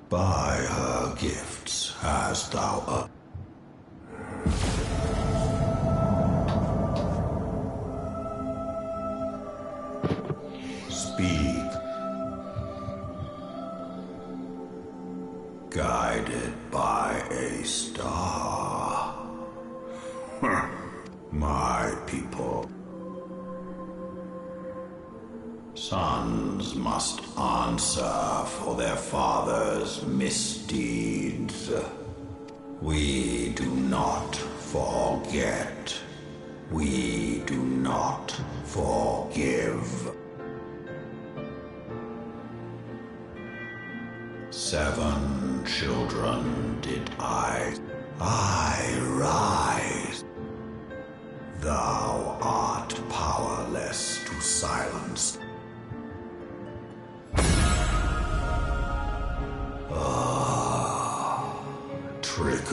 By her gifts hast thou up. Speak. Guided by a star. My people. Sons must answer for their father's misdeeds. We do not forget. We do not forgive. 7 children did I rise. Thou art powerless to silence. Trick.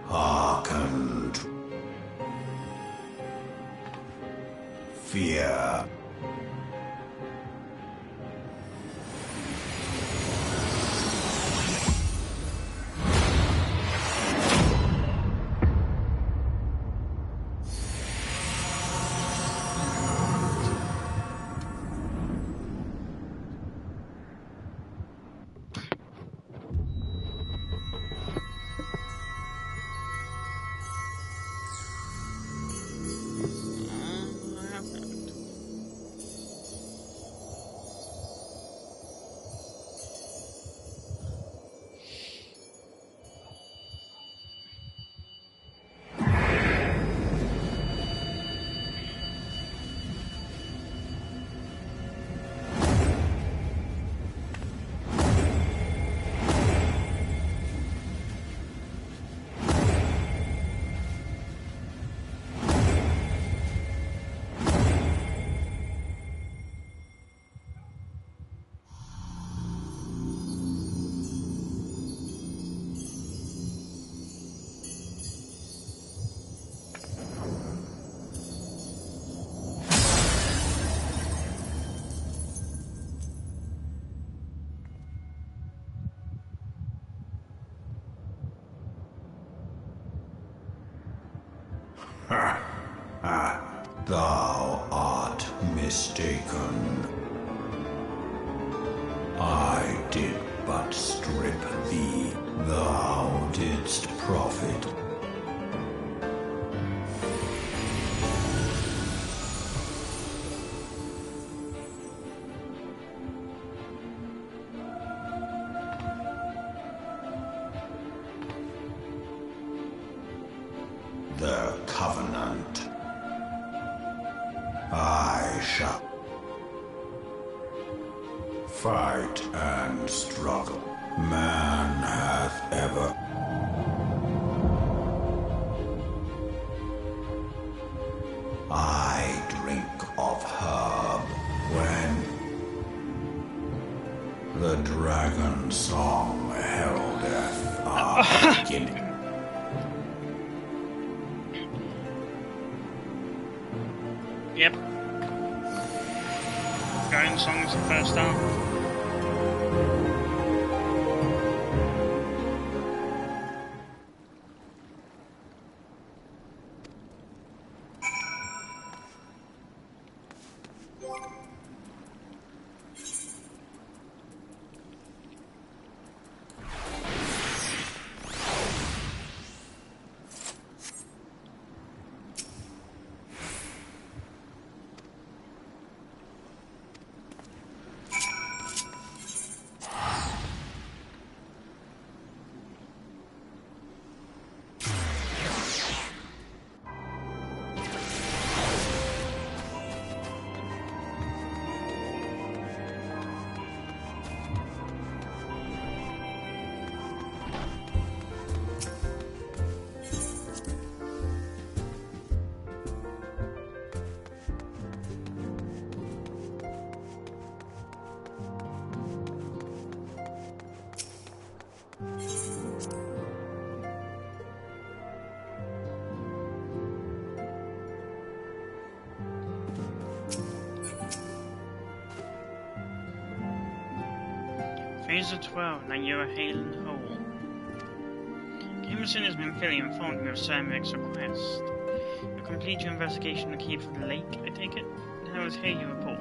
Hearken to fear. Thou art mistaken. I did but strip thee. Thou didst profit. The Covenant. I shall fight and struggle. Man hath ever. I drink of herb when the dragon song heraldeth our beginning. Yep. Dragon song's the first half. Phase 12, now you are hale and whole. Jameson has been fully informed of Sir Merrick's request. You complete your investigation to keep from the lake, I take it? And how is here your report?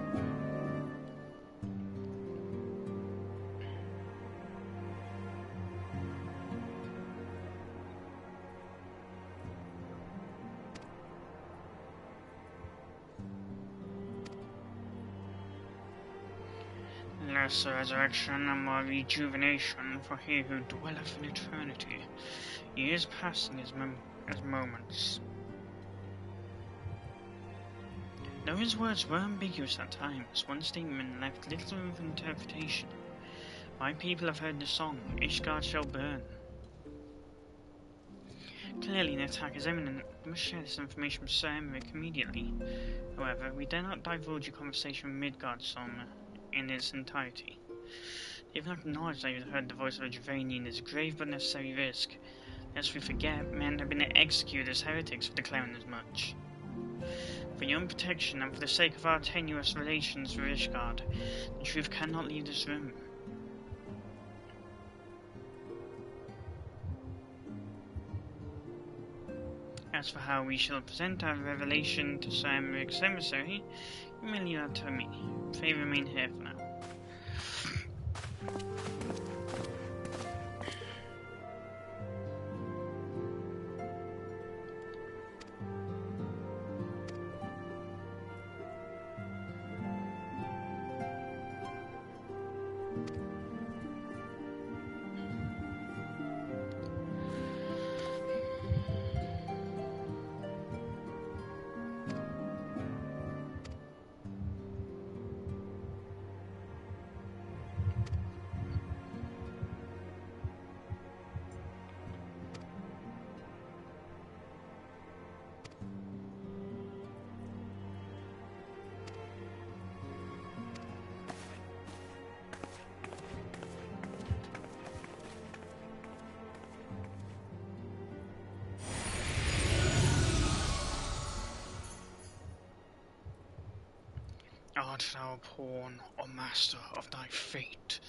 Less resurrection and more rejuvenation for he who dwelleth in eternity. Years passing as moments. Though his words were ambiguous at times, one statement left little room for interpretation. My people have heard the song, Ishgard shall burn. Clearly an attack is imminent. We must share this information with Sir Emmerich immediately. However, we dare not divulge a conversation with Midgard's song in its entirety. They have not acknowledged I heard the voice of a Dravanian is a grave but necessary risk. Lest we forget, men have been executed as heretics for declaring as much. For your own protection and for the sake of our tenuous relations with Ishgard, the truth cannot leave this room. As for how we shall present our revelation to Sir Emmerich's emissary, you may leave that to me. Pray remain here for now. Art thou pawn or master of thy fate?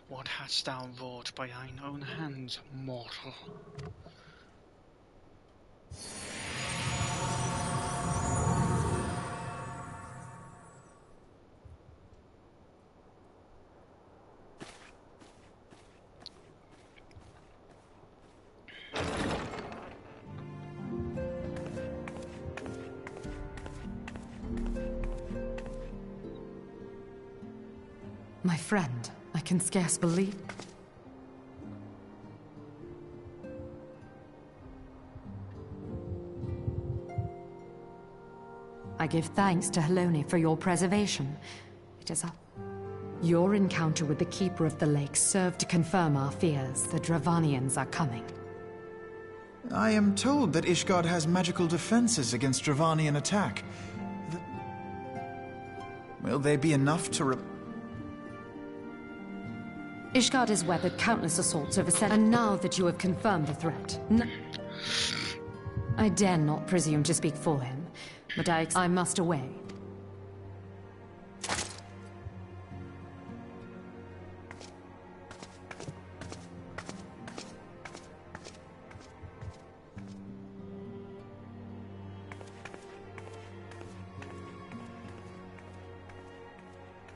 What hast thou wrought by thine own hands, mortal? My friend, I can scarce believe... I give thanks to Helone for your preservation. It is Your encounter with the Keeper of the Lake served to confirm our fears. The Dravanians are coming. I am told that Ishgard has magical defenses against Dravanian attack. Will they be enough to Ishgard has weathered countless assaults over and now that you have confirmed the threat... I dare not presume to speak for him, but I must away.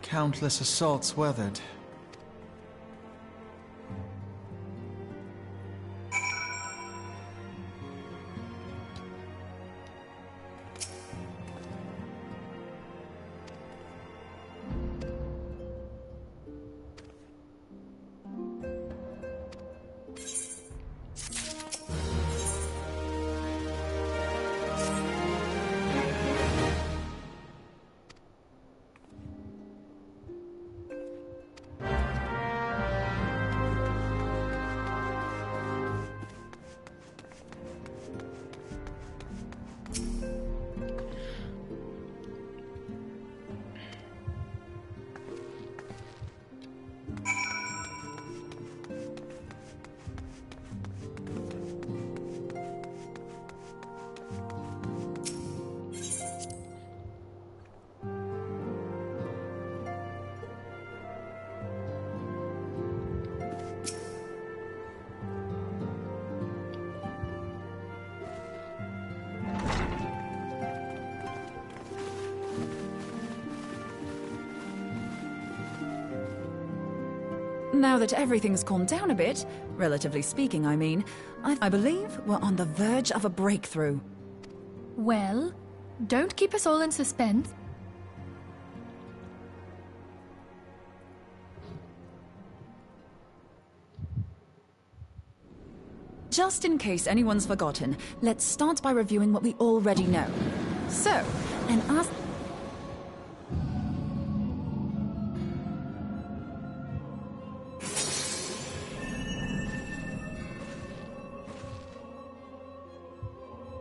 Countless assaults weathered. Now that everything's calmed down a bit, relatively speaking, I mean, I believe we're on the verge of a breakthrough. Well, don't keep us all in suspense. Just in case anyone's forgotten, let's start by reviewing what we already know. So, an ask...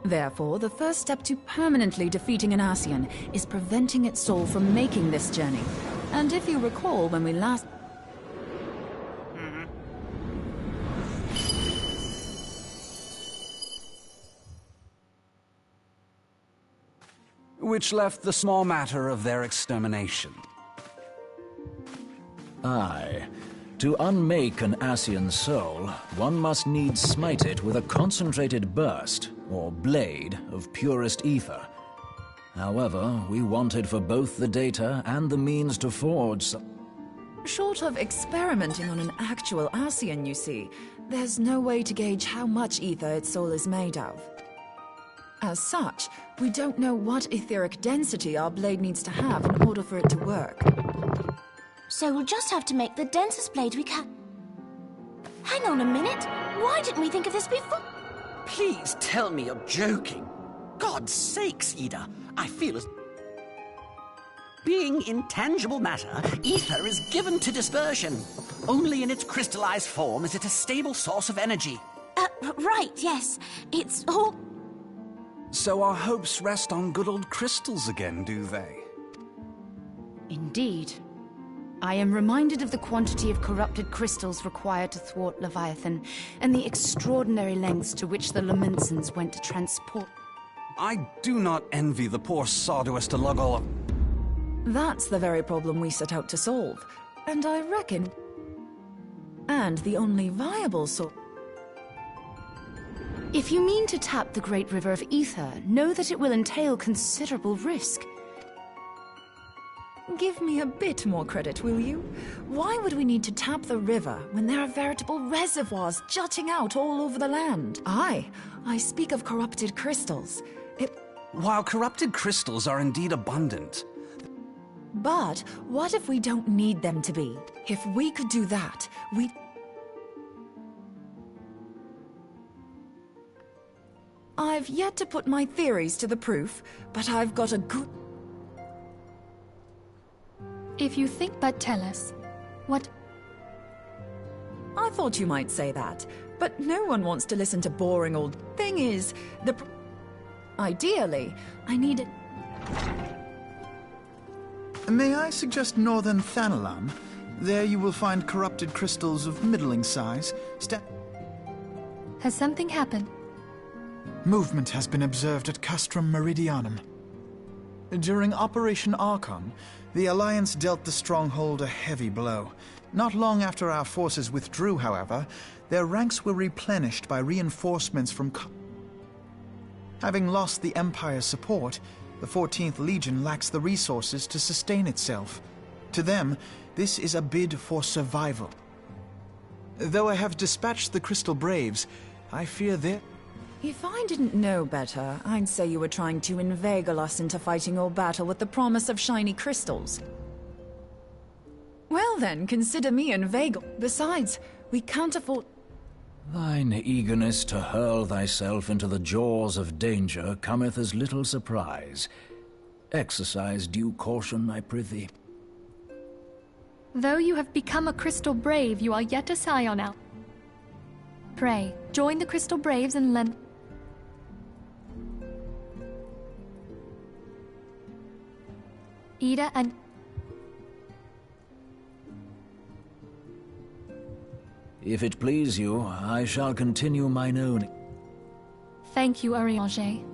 Therefore, the first step to permanently defeating an Ascian is preventing its soul from making this journey. And if you recall when we last... Which left the small matter of their extermination. Aye. To unmake an Ascian soul, one must needs smite it with a concentrated burst, or blade, of purest ether. However, we wanted for both the data and the means to forge... Short of experimenting on an actual Ascian, you see, there's no way to gauge how much ether its soul is made of. As such, we don't know what etheric density our blade needs to have in order for it to work. So we'll just have to make the densest blade we can. Hang on a minute. Why didn't we think of this before? Please tell me you're joking. God's sakes, Ida. I feel as... Being intangible matter, ether is given to dispersion. Only in its crystallized form is it a stable source of energy. Right, yes. It's all... So our hopes rest on good old crystals again, do they? Indeed. I am reminded of the quantity of corrupted crystals required to thwart Leviathan, and the extraordinary lengths to which the Lamentsons went to transport... I do not envy the poor sod who has to lug all of... That's the very problem we set out to solve. And I reckon... And the only viable source... If you mean to tap the Great River of Ether, know that it will entail considerable risk. Give me a bit more credit, will you? Why would we need to tap the river when there are veritable reservoirs jutting out all over the land? I speak of corrupted crystals. While corrupted crystals are indeed abundant... But what if we don't need them to be? If we could do that, we... I've yet to put my theories to the proof, but I've got a good... If you think, but tell us. What... I thought you might say that, but no one wants to listen to boring old... Thing is, ideally, I need it... May I suggest northern Thanalan? There you will find corrupted crystals of middling size. Has something happened? Movement has been observed at Castrum Meridianum. During Operation Archon, the Alliance dealt the stronghold a heavy blow. Not long after our forces withdrew, however, their ranks were replenished by reinforcements from... Having lost the Empire's support, the 14th Legion lacks the resources to sustain itself. To them, this is a bid for survival. Though I have dispatched the Crystal Braves, I fear that... If I didn't know better, I'd say you were trying to inveigle us into fighting your battle with the promise of shiny crystals. Well then, consider me inveigled. Besides, we can't afford... Thine eagerness to hurl thyself into the jaws of danger cometh as little surprise. Exercise due caution, I prithee. Though you have become a Crystal Brave, you are yet a scion out. Pray, join the Crystal Braves and lend... Ida and... If it please you, I shall continue mine own. Thank you, Arianger.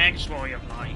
X-Ray of Light.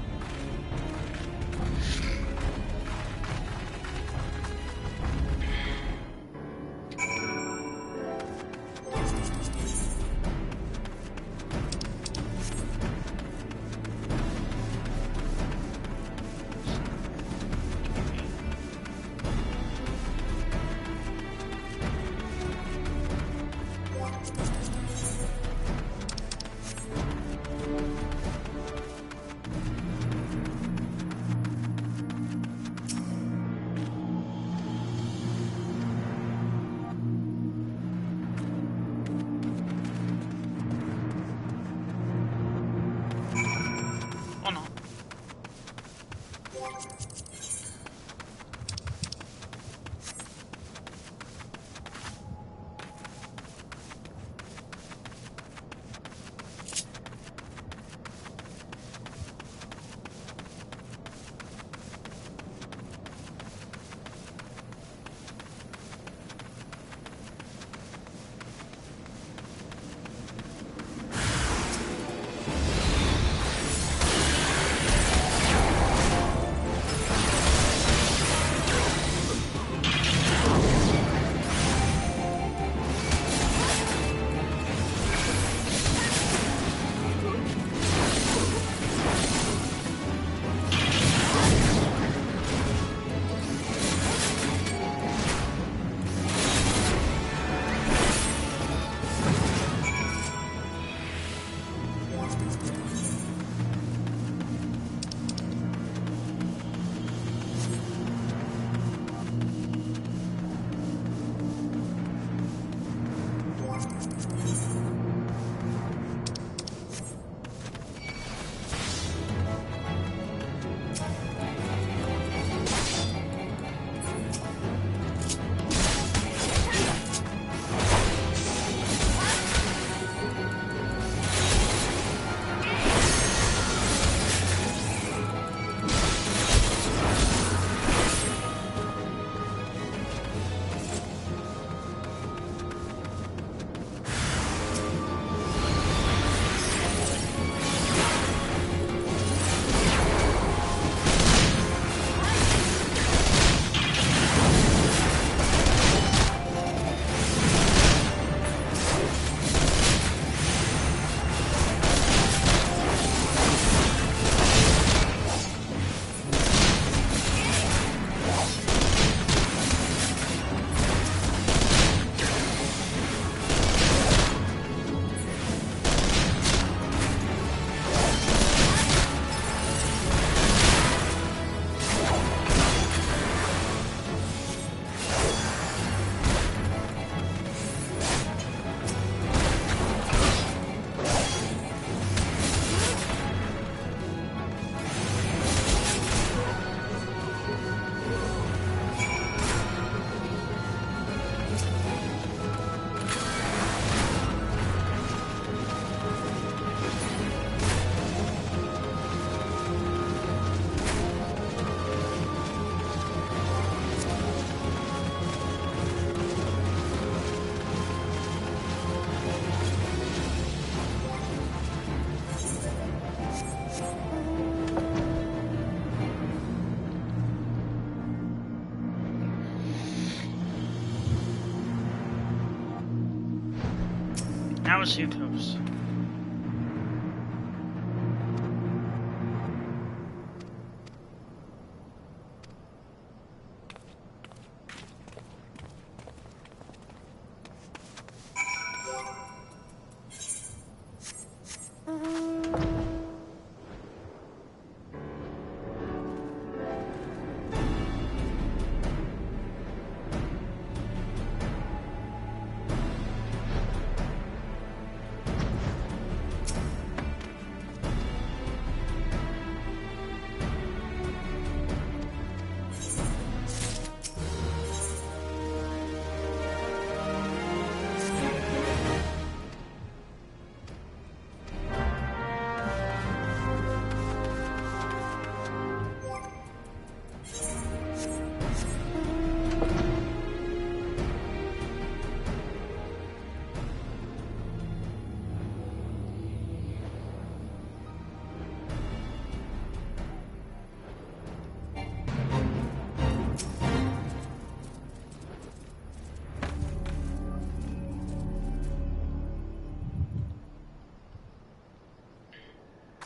was too close.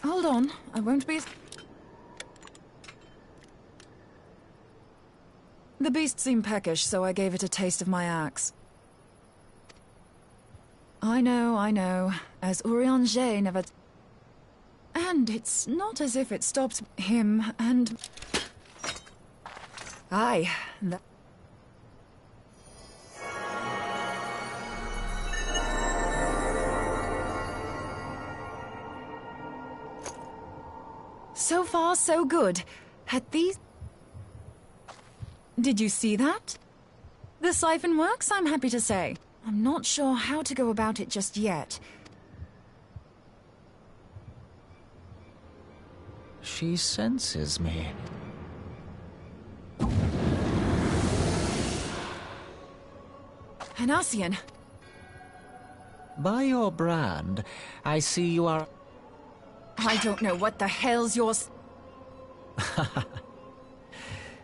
Hold on, I won't be... The beast seemed peckish, so I gave it a taste of my axe. I know. As Urianger never... And it's not as if it stopped him, and... Aye, that... So far, so good. Had these... Did you see that? The siphon works, I'm happy to say. I'm not sure how to go about it just yet. She senses me. Hanassian. By your brand, I see you are... I don't know what the hell's yours.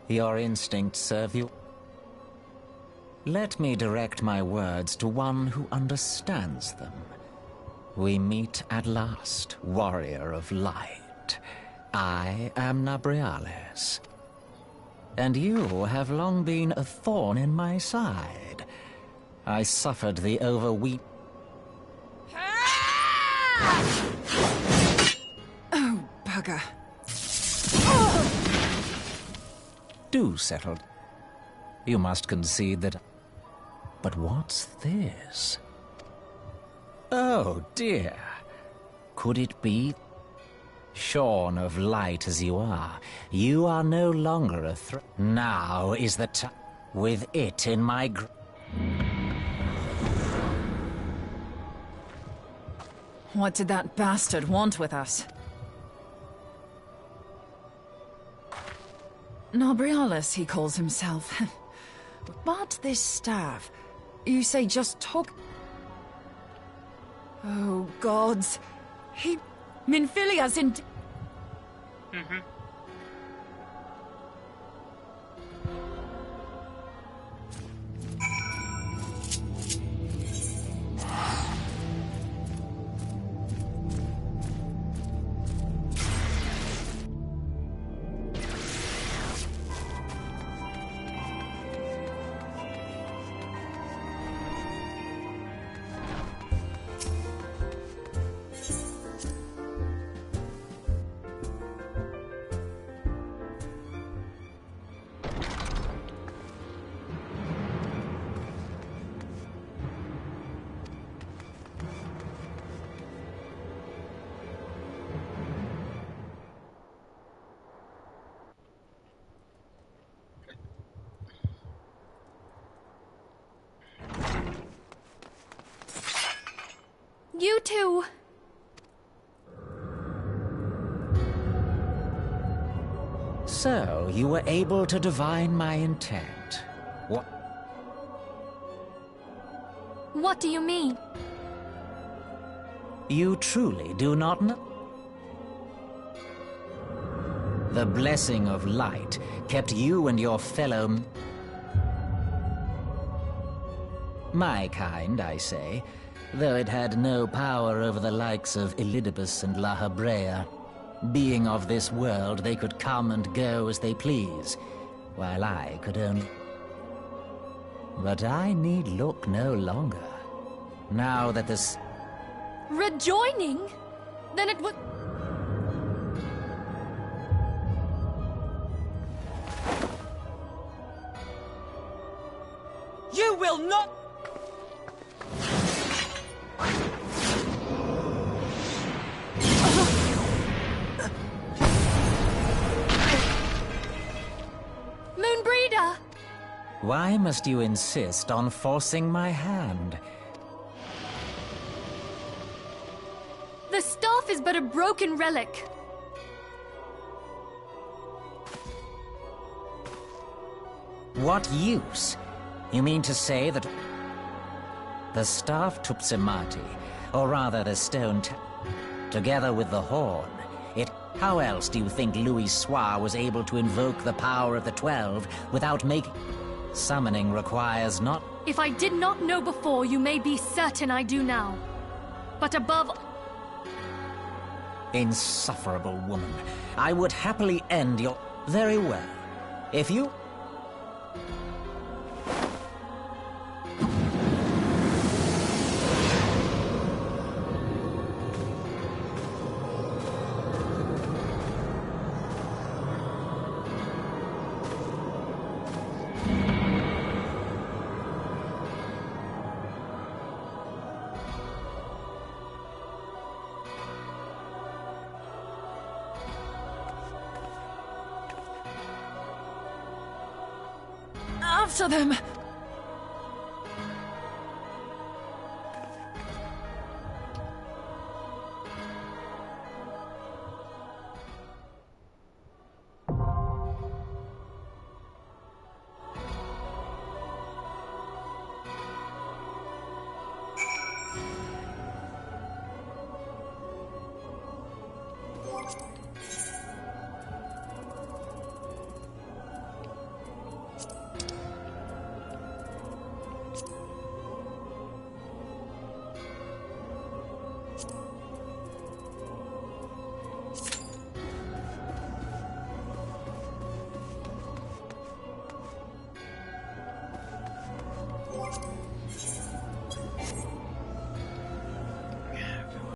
Your instincts serve you. Let me direct my words to one who understands them. We meet at last, warrior of light. I am Nabriales. And you have long been a thorn in my side. I suffered the overwhelming... Oh, bugger. Do settle. You must concede that... But what's this? Oh, dear. Could it be... Shorn of light as you are no longer a threat. Now is the time. With it in my What did that bastard want with us? Nabrialis, he calls himself. But this staff... You say just talk... Oh, gods. He... Minfilia's in... You too. So, you were able to divine my intent. What? What do you mean? You truly do not know? The blessing of light kept you and your fellow... My kind, I say, though it had no power over the likes of Elidibus and La Hebrea. Being of this world, they could come and go as they please, while I could only... But I need look no longer. Now that this... Rejoining? Then it would... You will not... Moonbreeder! Why must you insist on forcing my hand? The staff is but a broken relic. What use? You mean to say that... The staff Tupsimati, or rather the stone together with the horn, how else do you think Louis Soir was able to invoke the power of the 12 without making... Summoning requires not... If I did not know before, you may be certain I do now. But above... Insufferable woman. I would happily end your... Very well. If you... After them!